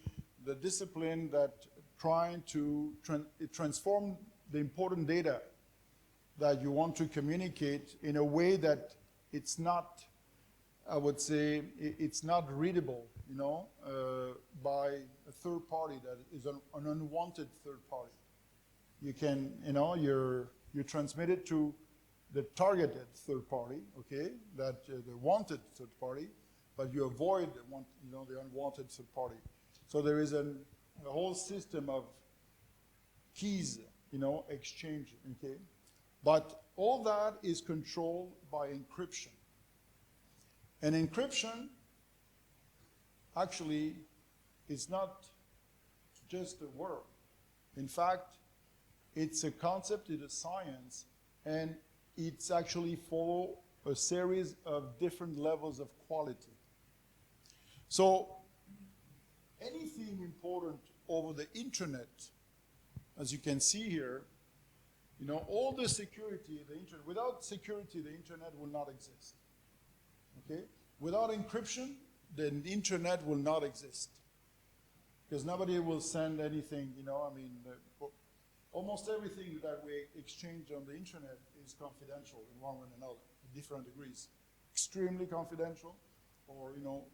the discipline that trying to transform the important data that you want to communicate in a way that it's not, I would say, it's not readable, you know, by a third party that is an unwanted third party. You can, you know, you transmit it to the targeted third party, okay, that the wanted third party, but you avoid the unwanted third party. So there is a whole system of keys, you know, exchange, okay? But all that is controlled by encryption. And encryption actually is not just a word. In fact, it's a concept, it's a science, and it's actually follow a series of different levels of quality. So anything important over the internet, as you can see here, you know, all the security, the internet, without security, the internet will not exist. Okay? Without encryption, the internet will not exist. Because nobody will send anything, you know, I mean, almost everything that we exchange on the internet is confidential in one way or another, at different degrees. Extremely confidential, or, you know,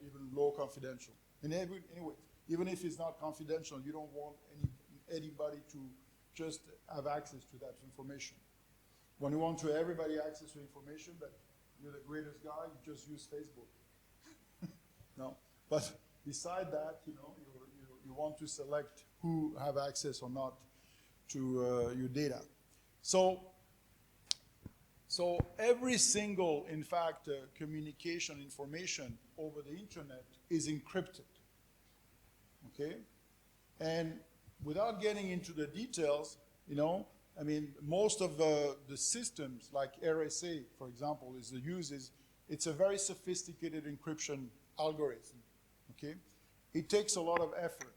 even low confidential. And anyway, even if it's not confidential, you don't want anybody to just have access to that information. When you want to everybody access to information that you're the greatest guy, you just use Facebook. No, but beside that, you want to select who have access or not to your data. So every single, in fact, communication information over the internet is encrypted, okay? And without getting into the details, most of the systems, like RSA, for example, it's a very sophisticated encryption algorithm, okay? It takes a lot of effort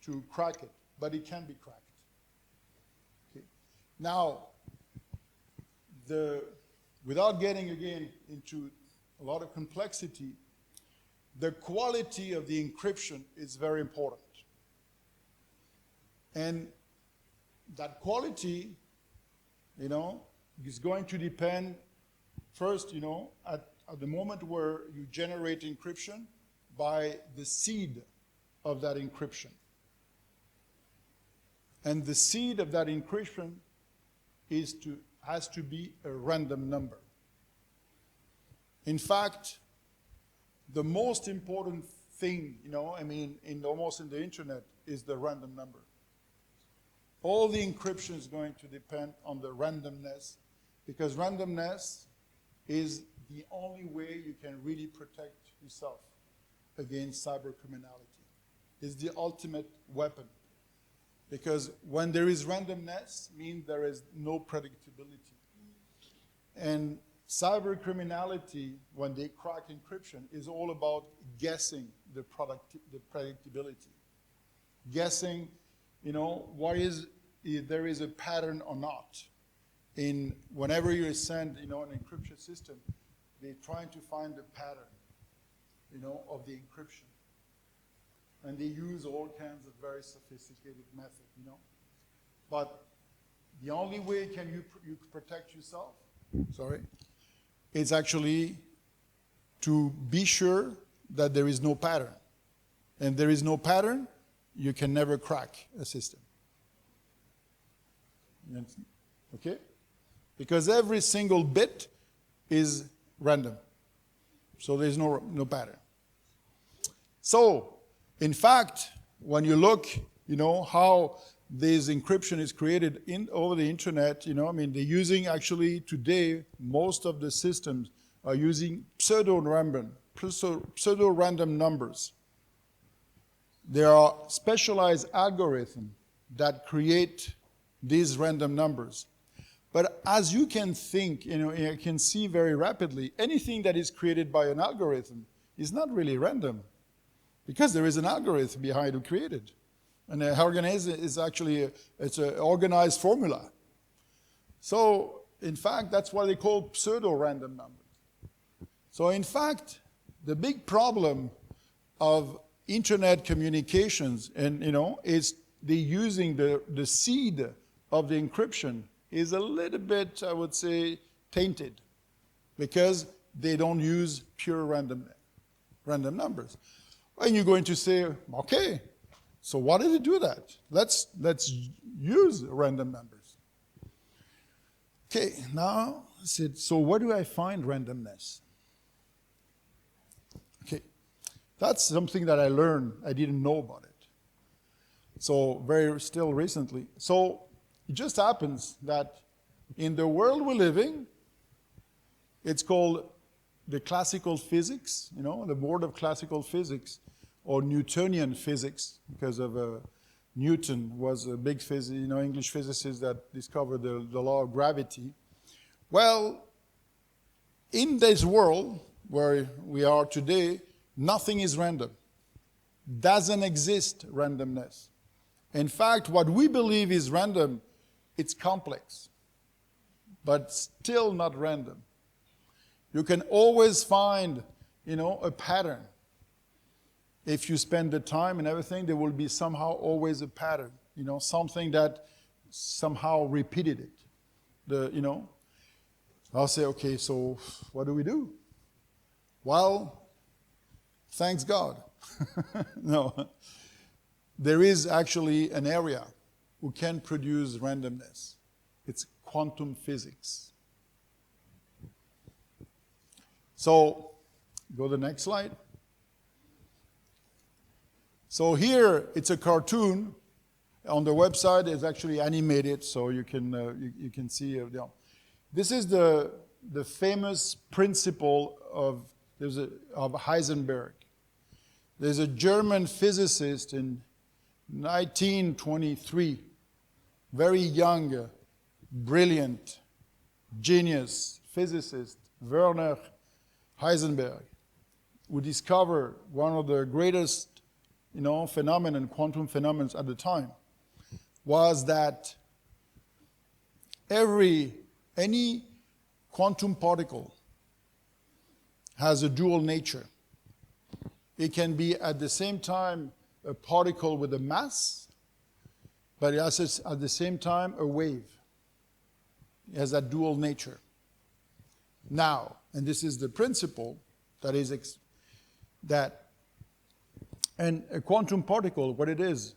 to crack it, but it can be cracked, okay? Now, without getting, again, into a lot of complexity, the quality of the encryption is very important. And that quality, is going to depend first, at the moment where you generate encryption by the seed of that encryption. And the seed of that encryption has to be a random number. In fact, the most important thing, almost in the internet is the random number. All the encryption is going to depend on the randomness, because randomness is the only way you can really protect yourself against cyber criminality. It's the ultimate weapon. Because when there is randomness, means there is no predictability. And cyber criminality, when they crack encryption, is all about guessing the predictability. Guessing, if there is a pattern or not. Whenever you send, an encryption system, they're trying to find the pattern, of the encryption. And they use all kinds of very sophisticated methods, But the only way you protect yourself, is actually to be sure that there is no pattern. And there is no pattern, you can never crack a system. Okay? Because every single bit is random. So there's no pattern. So, in fact, when you look, how this encryption is created over the internet, they're using actually today, most of the systems are using pseudo-random numbers. There are specialized algorithms that create these random numbers. But as you can think, you can see very rapidly, anything that is created by an algorithm is not really random, because there is an algorithm behind who created. And an algorithm is actually, it's an organized formula. So, in fact, that's what they call pseudo-random numbers. So, in fact, the big problem of internet communications, and is they're using the seed of the encryption is a little bit, I would say, tainted, because they don't use pure random numbers. And you're going to say, okay, so why did it do that? Let's use random numbers. Okay, now, so where do I find randomness? Okay, that's something that I learned. I didn't know about it. So still recently. So it just happens that in the world we're living, it's called the classical physics, the board of classical physics, or Newtonian physics, because of Newton was a big English physicist that discovered the law of gravity. Well, in this world where we are today, nothing is random. Doesn't exist randomness. In fact, what we believe is random, it's complex, but still not random. You can always find, a pattern. If you spend the time and everything, there will be somehow always a pattern, something that somehow repeated it. I'll say, okay, so what do we do? Well, Thanks God. No. There is actually an area who can produce randomness. It's quantum physics. So, go to the next slide. So here, it's a cartoon. On the website, it's actually animated, so you can see. This is the famous principle of Heisenberg. There's a German physicist in 1923, very young, brilliant, genius physicist, Werner Heisenberg, who discovered one of the greatest quantum phenomena at the time, was that any quantum particle has a dual nature. It can be at the same time a particle with a mass, but it has at the same time a wave. It has that dual nature. Now, and this is the principle that is and a quantum particle, what it is,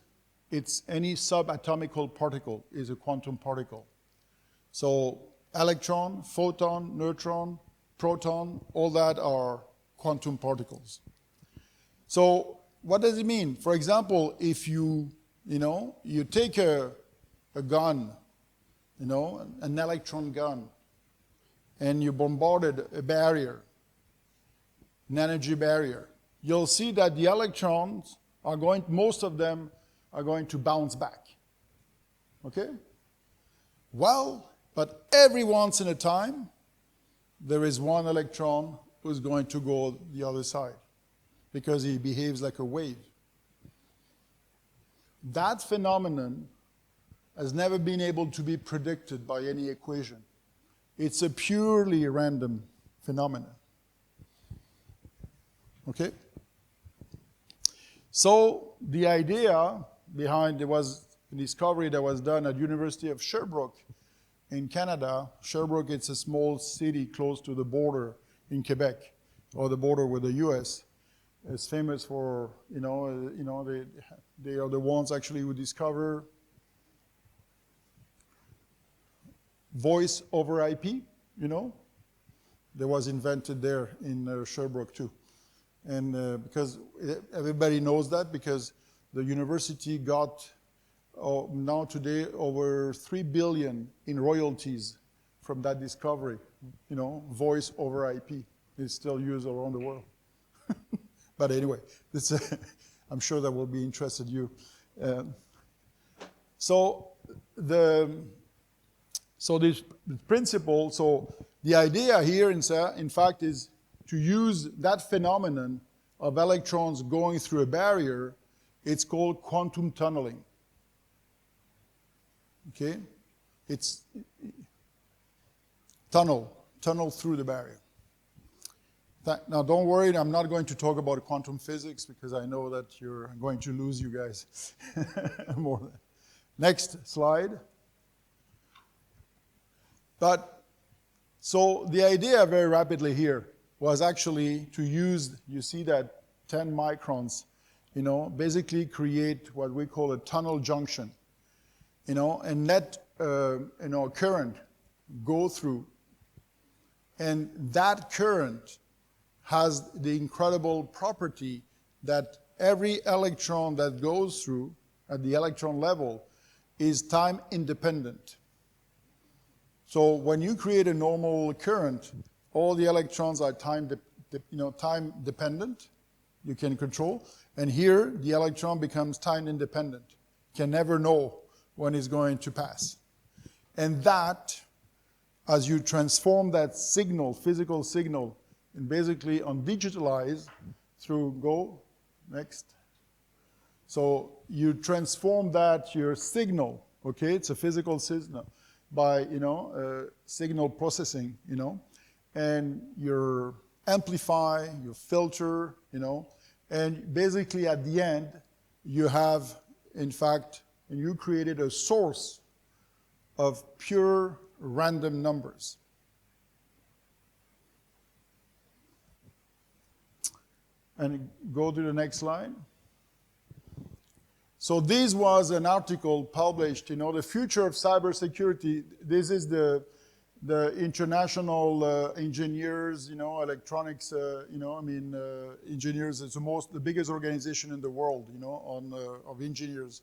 it's any subatomical particle is a quantum particle. So electron, photon, neutron, proton, all that are quantum particles. So what does it mean? For example, if you take a gun, an electron gun, and you bombarded a barrier, an energy barrier, you'll see that the electrons most of them are going to bounce back. Okay? Well, but every once in a time, there is one electron who's going to go the other side because he behaves like a wave. That phenomenon has never been able to be predicted by any equation. It's a purely random phenomenon. Okay? So the idea behind it was a discovery that was done at University of Sherbrooke in Canada. Sherbrooke, it's a small city close to the border in Quebec, or the border with the U.S. It's famous for, they are the ones actually who discover voice over IP, That was invented there in Sherbrooke too. And because everybody knows that, because the university got now today over $3 billion in royalties from that discovery. Voice over IP is still used around the world. But anyway, I'm sure that will be interested you. So this principle. So the idea here, in fact, is to use that phenomenon of electrons going through a barrier. It's called quantum tunneling. Okay? It's tunnel through the barrier. Now, don't worry, I'm not going to talk about quantum physics because I know that you're going to lose you guys more. Next slide. But, so the idea very rapidly here was actually to use, you see that 10 microns, basically create what we call a tunnel junction, and let, current go through. And that current has the incredible property that every electron that goes through at the electron level is time independent. So when you create a normal current, all the electrons are time dependent. You can control. And here, the electron becomes time independent. Can never know when it's going to pass. And that, as you transform that signal, physical signal, and basically digitalize through, go, next. So you transform that, your signal, okay, it's a physical signal, by, signal processing, and you amplify, you filter, and basically at the end, you have, in fact, and you created a source of pure random numbers. And go to the next slide. So this was an article published, the future of cybersecurity. This is the international engineers, electronics, engineers. It's the biggest organization in the world, of engineers.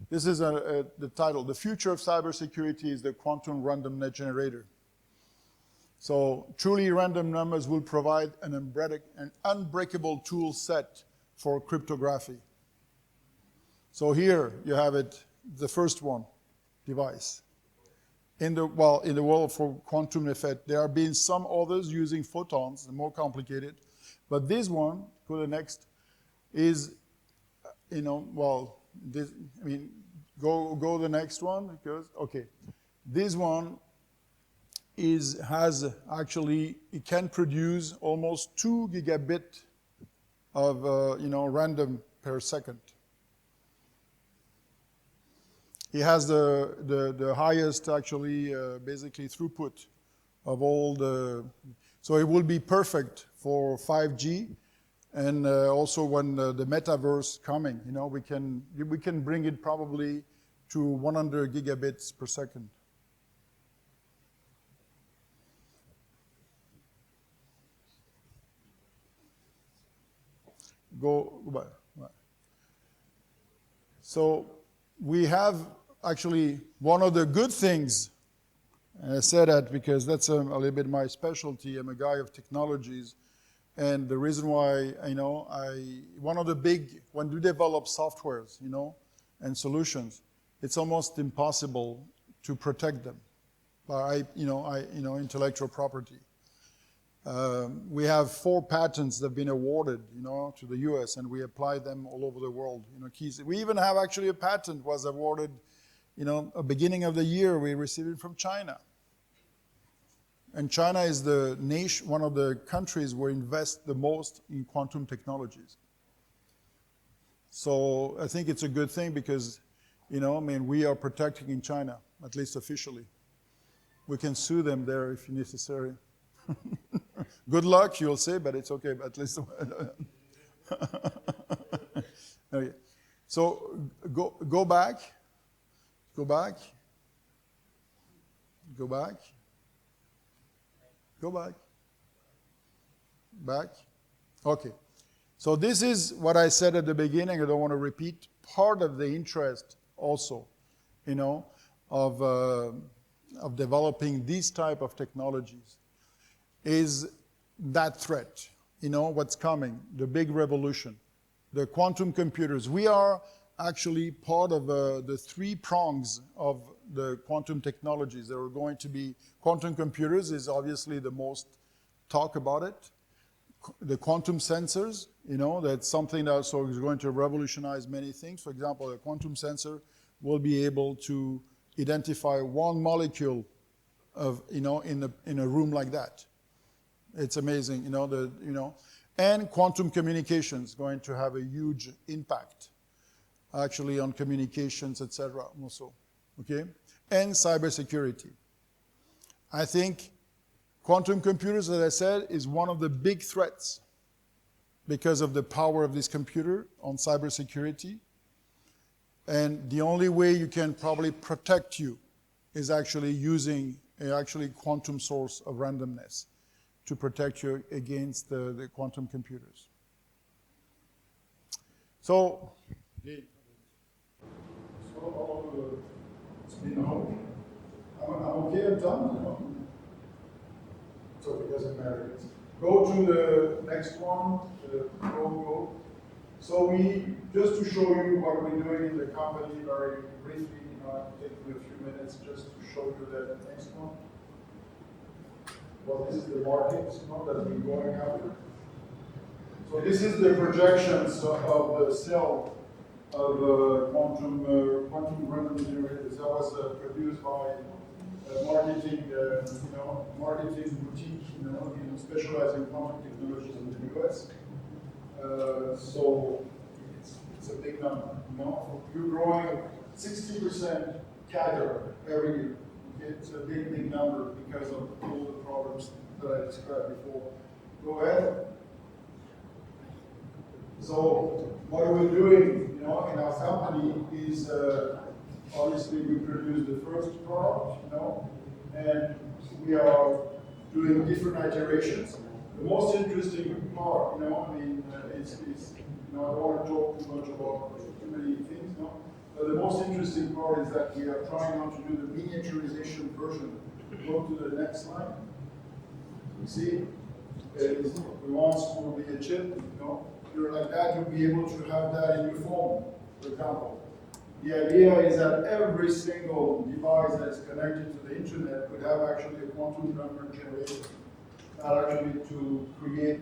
This is the title. The future of cybersecurity is the quantum random net generator. So truly random numbers will provide an unbreakable tool set for cryptography. So here you have it, the first one, device. In the world for quantum effect, there have been some others using photons, more complicated. But this one, go to the next, is, go the next one, because, okay. This one it can produce almost 2 gigabit of, random per second. It has the highest, basically throughput of all so it will be perfect for 5G, and also when the metaverse coming, we can bring it probably to 100 gigabits per second. Go back. So we have actually one of the good things, and I say that because that's a little bit my specialty. I'm a guy of technologies, and the reason why one of the big, when you develop softwares, and solutions, it's almost impossible to protect them by intellectual property. We have 4 patents that have been awarded, to the U.S., and we apply them all over the world. Keys. We even have actually a patent was awarded, at the beginning of the year. We received it from China, and China is one of the countries where invest the most in quantum technologies. So I think it's a good thing because, we are protecting in China, at least officially. We can sue them there if necessary. Good luck, you'll say, but it's okay. But at least, okay. So go back, back. Okay. So this is what I said at the beginning. I don't want to repeat. Part of the interest also, of developing these type of technologies is that threat, what's coming, the big revolution, the quantum computers. We are actually part of the 3 prongs of the quantum technologies. There are going to be quantum computers is obviously the most talk about it. The quantum sensors, that's something that also is going to revolutionize many things. For example, a quantum sensor will be able to identify one molecule of, in a room like that. It's amazing, and quantum communications going to have a huge impact, actually, on communications, etc. also, okay? And cybersecurity. I think quantum computers, as I said, is one of the big threats because of the power of this computer on cybersecurity. And the only way you can probably protect you is actually using a quantum source of randomness to protect you against the quantum computers. So it's been a hope. I'm okay, I'm done. So it doesn't matter. Go to the next one. Go. So just to show you what we're doing in the company very briefly, take me a few minutes just to show you the next one. Well, this is the market that we're going after. So this is the projections of the sale of quantum random generators. That was produced by marketing boutique, specializing in quantum technologies in the US. So it's a big number. You're growing 60% CAGR every year. It's a big number because of all the problems that I described before. Go ahead. So what we're doing, in our company is obviously we produce the first product, and we are doing different iterations. The most interesting part, is I don't want to talk too much about too many things, but the most interesting part is that we are trying now to do the miniaturization version. Go to the next slide. You see, we want to be a chip, You're like that, you'll be able to have that in your phone, for example. The idea is that every single device that's connected to the internet could have actually a quantum number generator, not actually to create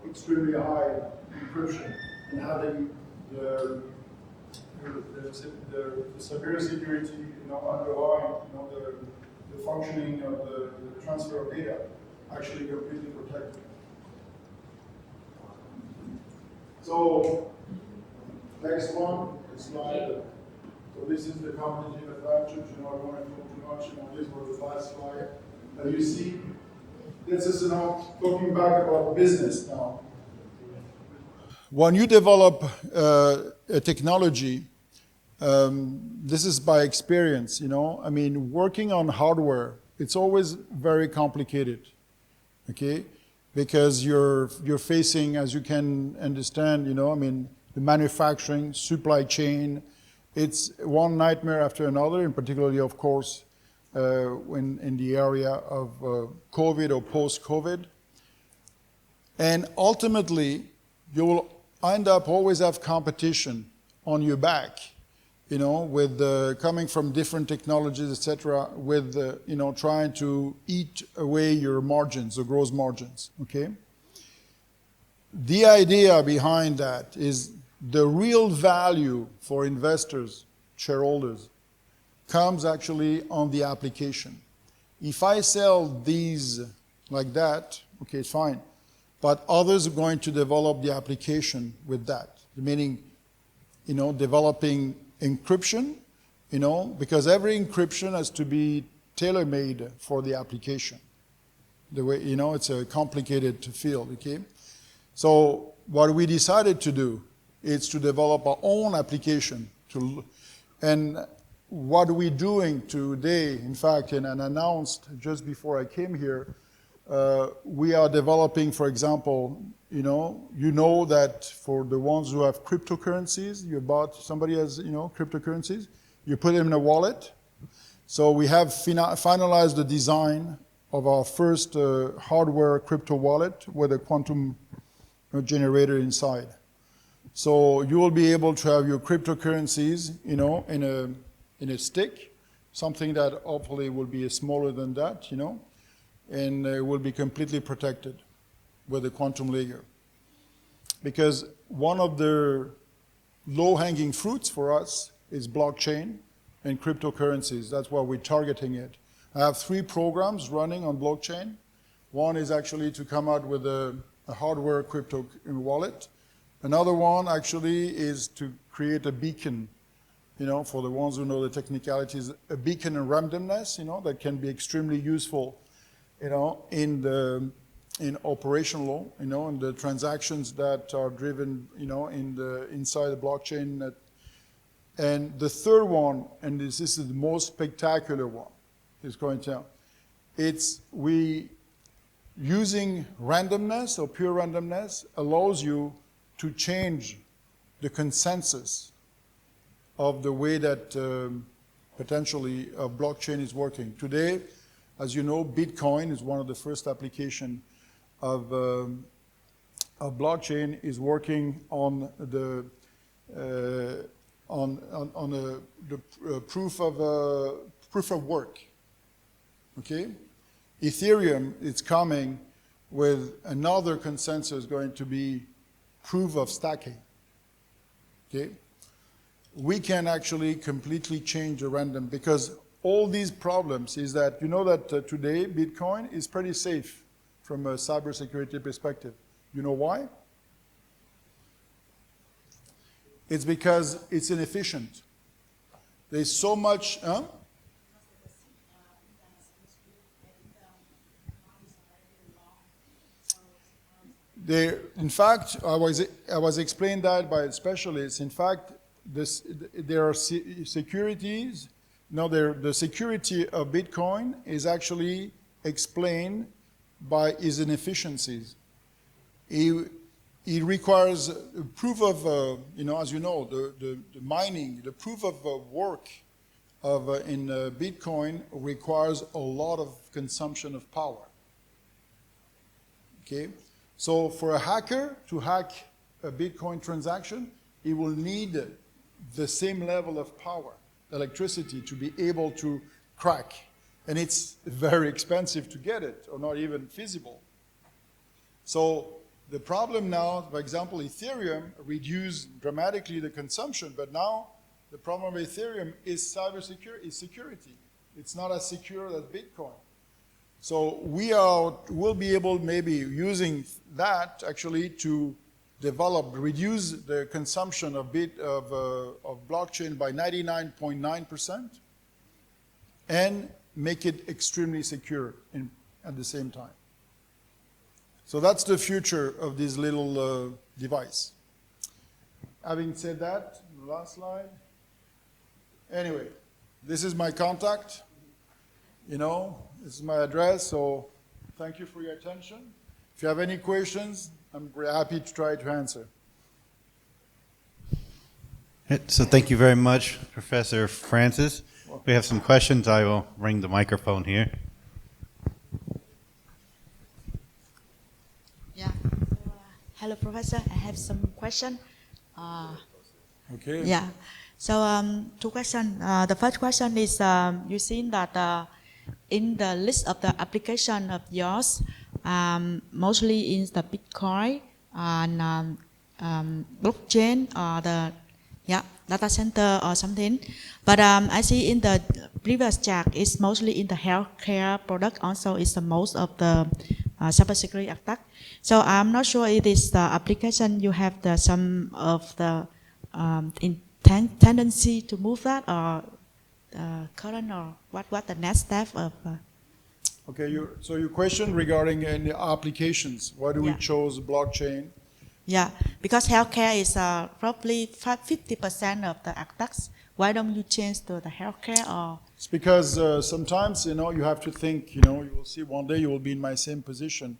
extremely high encryption and having the cybersecurity underlying the functioning of the transfer of data actually completely protected. So next one, slide. So this is the competitive advantage. I don't want to talk too much. This was the last slide. You see, this is talking back about business now. When you develop a technology, this is by experience. Working on hardware, it's always very complicated. Okay, because you're facing, as you can understand, the manufacturing, supply chain, it's one nightmare after another, and particularly, of course, when in the area of COVID or post-COVID. And ultimately, you will end up always have competition on your back, with coming from different technologies, etc., with trying to eat away your margins, the gross margins. Okay. The idea behind that is the real value for investors, shareholders, comes actually on the application. If I sell these like that, okay, it's fine. But others are going to develop the application with that, meaning, developing encryption, because every encryption has to be tailor-made for the application. The way, it's a complicated field, okay? So what we decided to do is to develop our own application. And what we're doing today, in fact, and announced just before I came here, we are developing, for example, that for the ones who have cryptocurrencies, somebody has, cryptocurrencies, you put them in a wallet. So we have finalized the design of our first hardware crypto wallet with a quantum generator inside. So you will be able to have your cryptocurrencies, in a stick, something that hopefully will be smaller than that, and will be completely protected with a quantum layer. Because one of the low-hanging fruits for us is blockchain and cryptocurrencies. That's why we're targeting it. I have 3 programs running on blockchain. One is actually to come out with a hardware crypto wallet. Another one actually is to create a beacon, for the ones who know the technicalities, a beacon of randomness, that can be extremely useful, in operational, in the transactions that are driven, inside the blockchain. And the third one, and this is the most spectacular one, is going to, using randomness or pure randomness allows you to change the consensus of the way that potentially a blockchain is working. Today, as you know, Bitcoin is one of the first applications of blockchain, is working on the proof of work. Okay, Ethereum is coming with another consensus going to be proof of stacking. Okay, we can actually completely change the random, because all these problems is that that today Bitcoin is pretty safe from a cybersecurity perspective. You know why? It's because it's inefficient. There's so much. In fact, I was explained that by specialists. In fact, there are securities. No, the security of Bitcoin is actually explained by its inefficiencies. It requires proof of, as you know, the mining, the proof of work in Bitcoin requires a lot of consumption of power. Okay, so for a hacker to hack a Bitcoin transaction, he will need the same level of power, electricity, to be able to crack. And it's very expensive to get it, or not even feasible. So the problem now, for example, Ethereum reduced dramatically the consumption, but now the problem with Ethereum is security. It's not as secure as Bitcoin. So we'll be able, maybe using that actually, to reduce the consumption of blockchain by 99.9% and make it extremely secure at the same time. So that's the future of this little device. Having said that, the last slide. Anyway, this is my contact. This is my address, so thank you for your attention. If you have any questions, I'm very happy to try to answer. So thank you very much, Professor Francis. If we have some questions, I will ring the microphone here. Yeah. So, hello, Professor. I have some question. Okay. Yeah. So 2 questions. The first question is, you seen that in the list of the application of yours, mostly in the Bitcoin and blockchain or the data center or something. But I see in the previous chat, it's mostly in the healthcare product. Also, it's the most of the cybersecurity attack. So I'm not sure it is the application you have some of the tendency to move that, or current, or what the next step of. Okay, so your question regarding any applications, why do we chose blockchain? Yeah, because healthcare is probably 50% of the attacks. Why don't you change to the healthcare? Or it's because sometimes, you have to think, you will see one day you will be in my same position.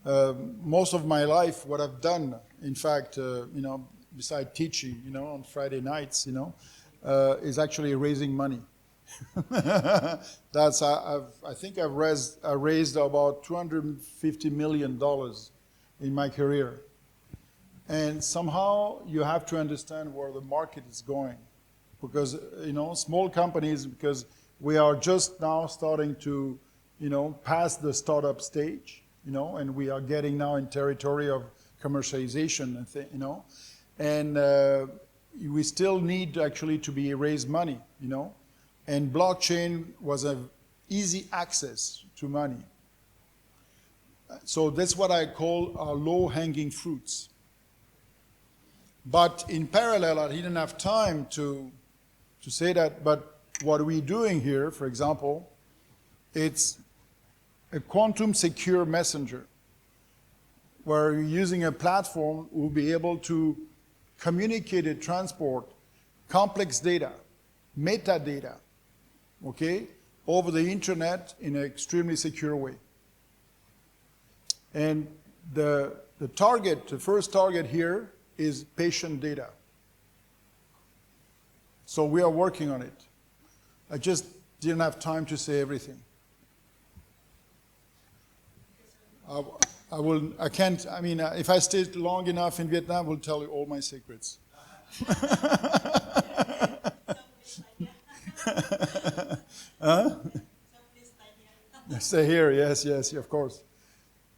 Most of my life, what I've done, in fact, besides teaching, on Friday nights, is actually raising money. I think I've raised about $250 million in my career. And somehow you have to understand where the market is going. Because, small companies, because we are just now starting to, pass the startup stage, and we are getting now in territory of commercialization, and we still need actually to be raise money, and blockchain was an easy access to money. So that's what I call our low-hanging fruits. But in parallel, I didn't have time to say that, but what we're doing here, for example, it's a quantum secure messenger, where you're using a platform will be able to communicate and transport complex data, metadata, okay, over the internet in an extremely secure way. And the first target here is patient data. So we are working on it. I just didn't have time to say everything. If I stay long enough in Vietnam, I will tell you all my secrets. Huh? Stay here, yes, of course.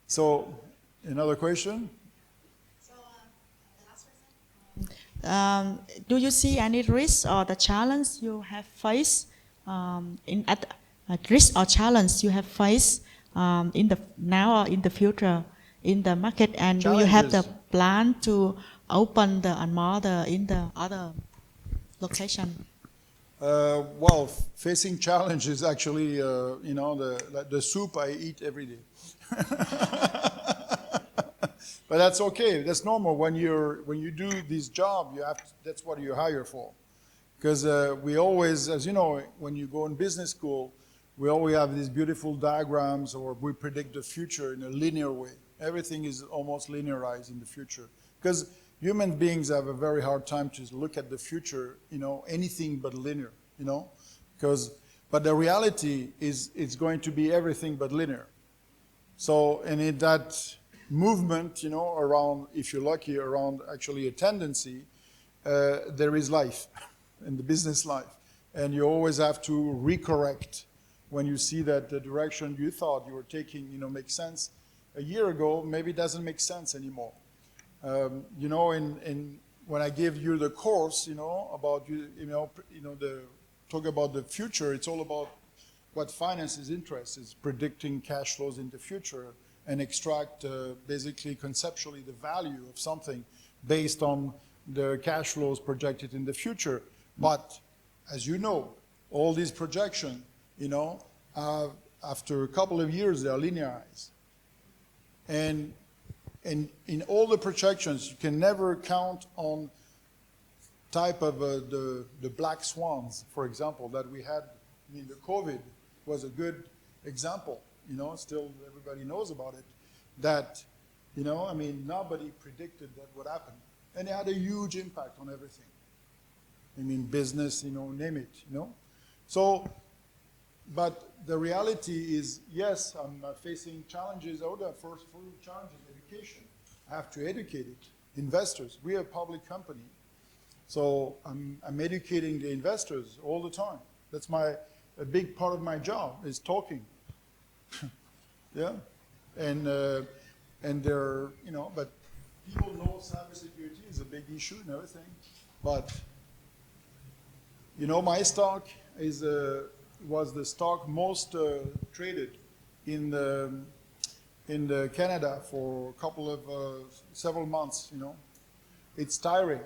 So, another question? Do you see any risk or the challenge you have faced risk or challenge you have faced now or in the future in the market, and do you have the plan to open the in the other location? Well, facing challenges actually, the soup I eat every day. But that's okay. That's normal. When you do this job, that's what you're hired for. Because we always, as you know, when you go in business school, we always have these beautiful diagrams, or we predict the future in a linear way. Everything is almost linearized in the future. Because human beings have a very hard time to look at the future, anything but linear, but the reality is it's going to be everything but linear. So, and in that movement, around, if you're lucky, around actually a tendency, there is life in the business life. And you always have to recorrect when you see that the direction you thought you were taking, makes sense. A year ago, maybe it doesn't make sense anymore. When I gave you the course, about talk about the future, it's all about what finance's interest is, predicting cash flows in the future and extract basically conceptually the value of something based on the cash flows projected in the future. But as you know, all these projections, after a couple of years, they are linearized. And in all the projections, you can never count on type of the black swans, for example, that we had. The COVID was a good example. Still everybody knows about it. That, nobody predicted that would happen. And it had a huge impact on everything. Business, name it, So, but the reality is, yes, I'm facing challenges. The first challenge is education. I have to educate it. Investors, we are a public company. So I'm educating the investors all the time. That's a big part of my job is talking. Yeah. And they're, but people know cybersecurity is a big issue and everything. But, my stock was the stock most traded in Canada for a couple of several months. It's tiring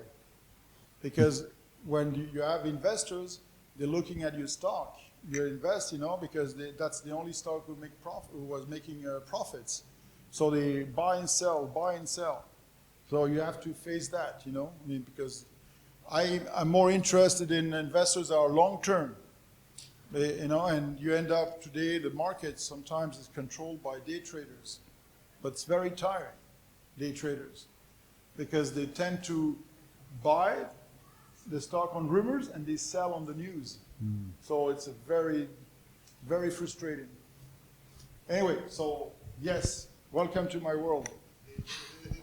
because when you have investors, they're looking at your stock. You invest, because that's the only stock who was making profits. So they buy and sell, buy and sell. So you have to face that, because I'm more interested in investors that are long term. And you end up today, the market sometimes is controlled by day traders, but it's very tiring, day traders, because they tend to buy the stock on rumors and they sell on the news. So it's a very, very frustrating. Anyway, so yes, welcome to my world.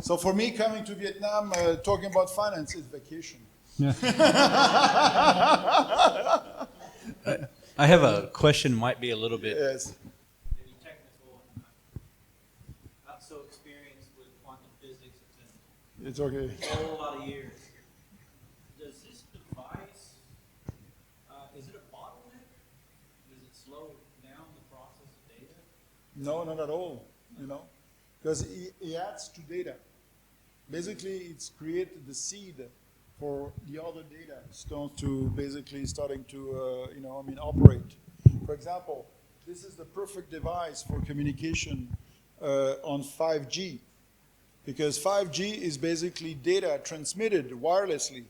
So for me, coming to Vietnam, talking about finance is vacation. Yeah. I have a question, might be a little bit. Yes. Maybe technical. Not so experienced with quantum physics. It's okay. A whole lot of years. Does this device, is it a bottleneck? Does it slow down the process of data? No, not at all, because it adds to data. Basically, it's created the seed for the other data starting to operate. For example, this is the perfect device for communication on 5G, because 5G is basically data transmitted wirelessly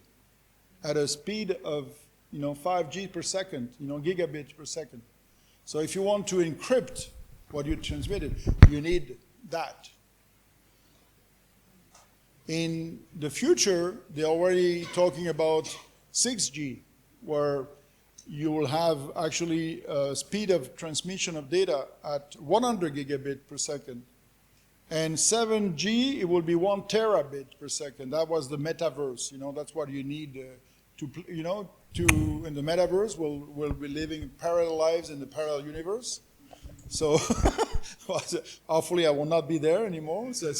at a speed of 5G per second, gigabits per second. So if you want to encrypt what you transmitted, you need that. In the future, they're already talking about 6G, where you will have actually a speed of transmission of data at 100 gigabit per second. And 7G, it will be 1 terabit per second. That was the metaverse. That's what you need in the metaverse. We'll be living parallel lives in the parallel universe. So hopefully I will not be there anymore. So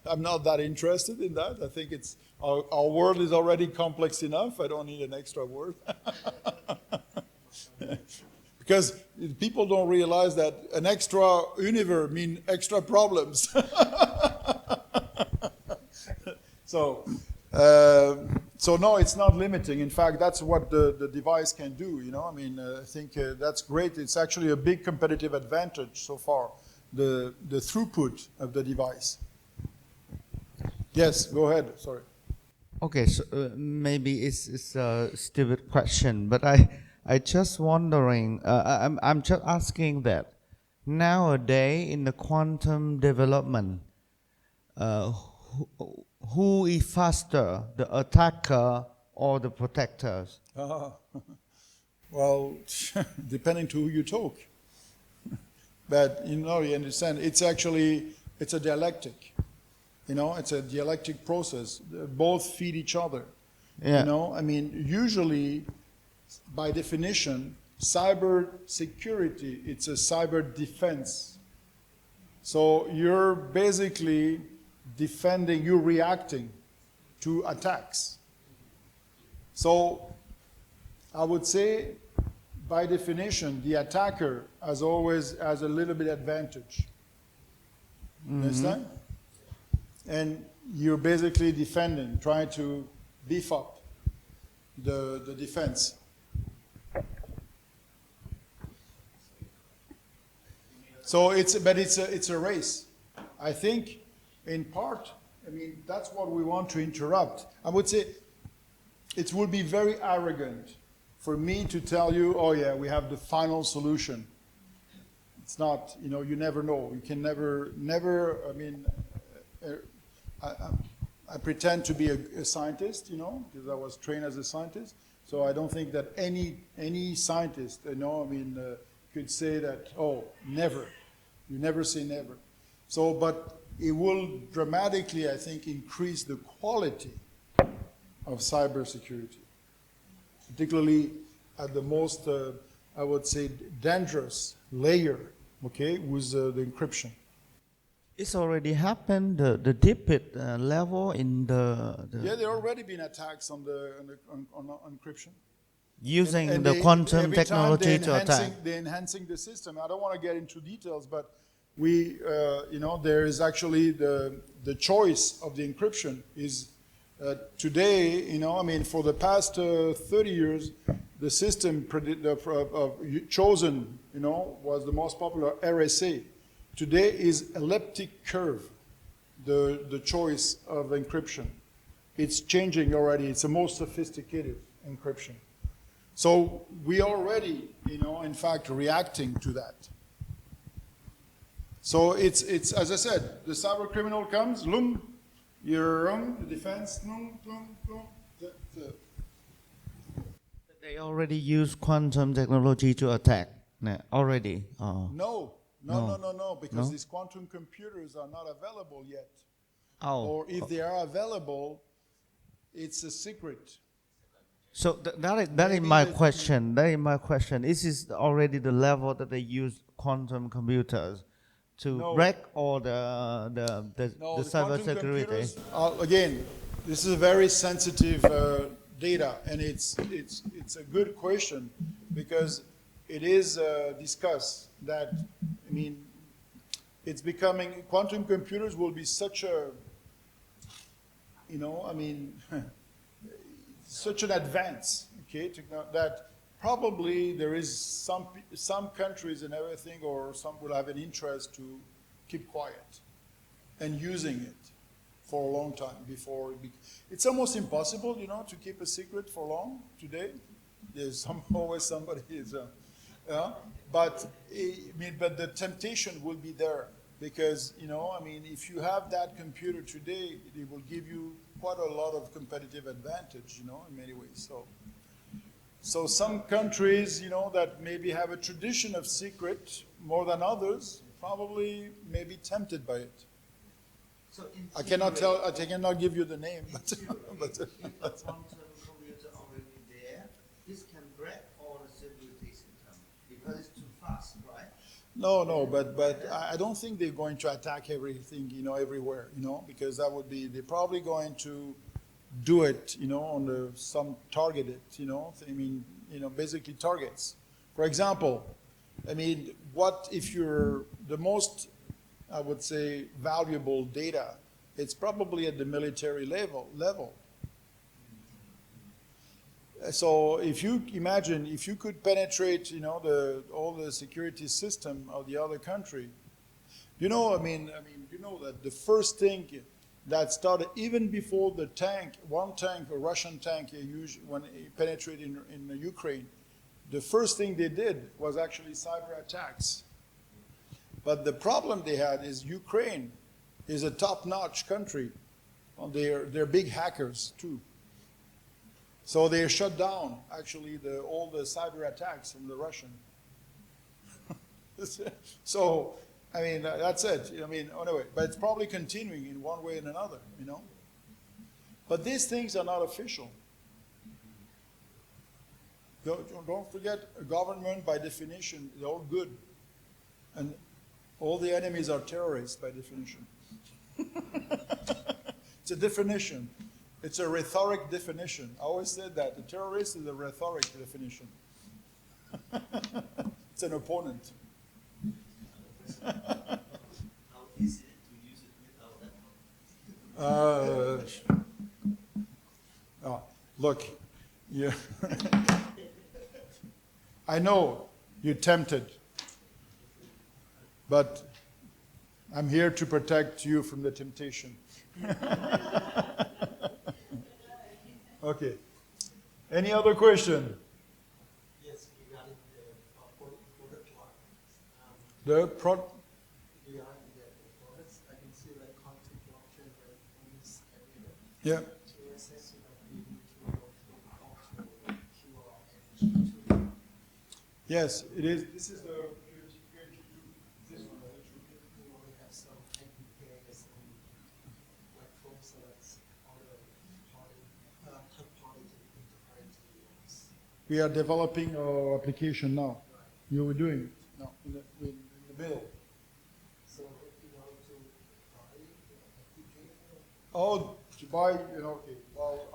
I'm not that interested in that. I think our world is already complex enough. I don't need an extra word. Because people don't realize that an extra universe means extra problems. So no, it's not limiting. In fact, that's what the device can do. I think that's great. It's actually a big competitive advantage so far, the throughput of the device. Yes, go ahead, sorry. Okay, so maybe it's a stupid question, but I just wondering. I'm just asking that nowadays in the quantum development, who is faster, the attacker or the protectors? Well, depending to who you talk. But, you understand, it's a dialectic. It's a dialectic process. Both feed each other. Yeah. Usually, by definition, cyber security, it's a cyber defense. So you're basically defending, you're reacting to attacks. So I would say, by definition, the attacker has always has a little bit advantage. You understand? And you're basically defending, trying to beef up the defense. So it's a race. I think, in part, that's what we want to interrupt. I would say it would be very arrogant for me to tell you, oh yeah, we have the final solution. It's not, you never know. You can never, I pretend to be a scientist, because I was trained as a scientist. So I don't think that any scientist, could say that, oh, never. You never say never. So, but it will dramatically, I think, increase the quality of cybersecurity, particularly at the most, I would say, dangerous layer, okay, with the encryption. It's already happened, the deepest level in the Yeah, there already been attacks on encryption. using And the quantum every time technology to attack. they're enhancing the system. I don't want to get into details, but we, there is actually the choice of the encryption is today, for the past 30 years, the system chosen, was the most popular RSA. Today is elliptic curve, the choice of encryption. It's changing already. It's the most sophisticated encryption. So we already, in fact, reacting to that. So it's as I said, the cyber criminal comes, loom, you're the defense, loom, loom, loom. They already use quantum technology to attack already. No, because these quantum computers are not available yet. Oh. Or if they are available, it's a secret. So that is my question. That is my question. This is already the level that they use quantum computers to wreck all the cybersecurity. Again, this is a very sensitive data, and it's a good question because it is discussed that it's becoming quantum computers will be such a such an advance, okay, that probably there is some countries and everything, or some will have an interest to keep quiet and using it for a long time before it's almost impossible, to keep a secret for long today. There's always somebody is, but the temptation will be there because if you have that computer today, it will give you quite a lot of competitive advantage, in many ways. So some countries, that maybe have a tradition of secret more than others, probably may be tempted by it. So I cannot give you the name, but quantum computer already there, this can break all the security system because it's too fast, right? No, but I don't think they're going to attack everything, everywhere, because that would be, they're probably going to do it, on some targeted, basically targets. For example, what if you're the most, I would say, valuable data, it's probably at the military level. So if you imagine, if you could penetrate, all the security system of the other country, you know that the first thing that started even before the tank, one tank, a Russian tank, when it penetrated in Ukraine. The first thing they did was actually cyber attacks. But the problem they had is Ukraine is a top-notch country. They're big hackers too. So they shut down actually all the cyber attacks from the Russian. So, I mean, that's it. I mean, anyway, but it's probably continuing in one way and another, you know. But these things are not official. Don't forget, a government by definition is all good. And all the enemies are terrorists by definition. It's a definition. It's a rhetoric definition. I always said that. The terrorist is a rhetoric definition. It's an opponent. How easy to use it without that? Look, you I know you're tempted, but I'm here to protect you from the temptation. Okay. Any other question? Yes, regarding the product line. The Regarding the products, I can see like content blockchain, right, on this area. yeah. To assess it, we need to go through cultural QR and Yes, it is. This is the this one. we only have some MBAs and like folks that's other party, third party to integrate to We are developing our application now. You were doing it now in the middle. So in order to buy the application, Oh, to buy, okay. Well,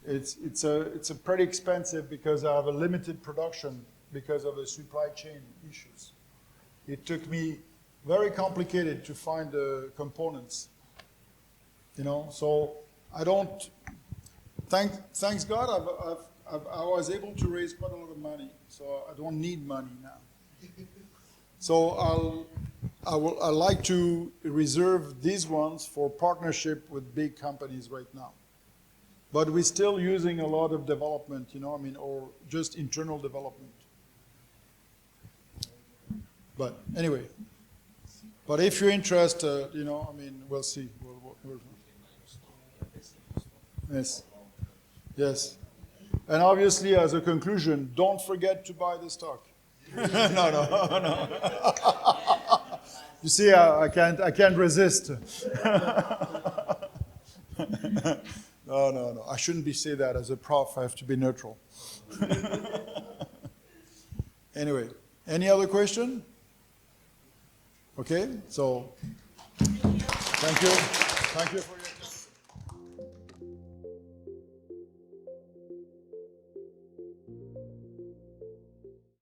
it's a pretty expensive because I have a limited production because of the supply chain issues. It took me very complicated to find the components, so I don't, thanks God, I was able to raise quite a lot of money, so I don't need money now. So I like to reserve these ones for partnership with big companies right now. But we're still using a lot of development, or just internal development. But anyway, but if you're interested, we'll see. Yes, yes. And obviously, as a conclusion, don't forget to buy the stock. No. You see, I can't resist. No. I shouldn't be say that as a prof. I have to be neutral. Anyway, any other question? Okay, so thank you for your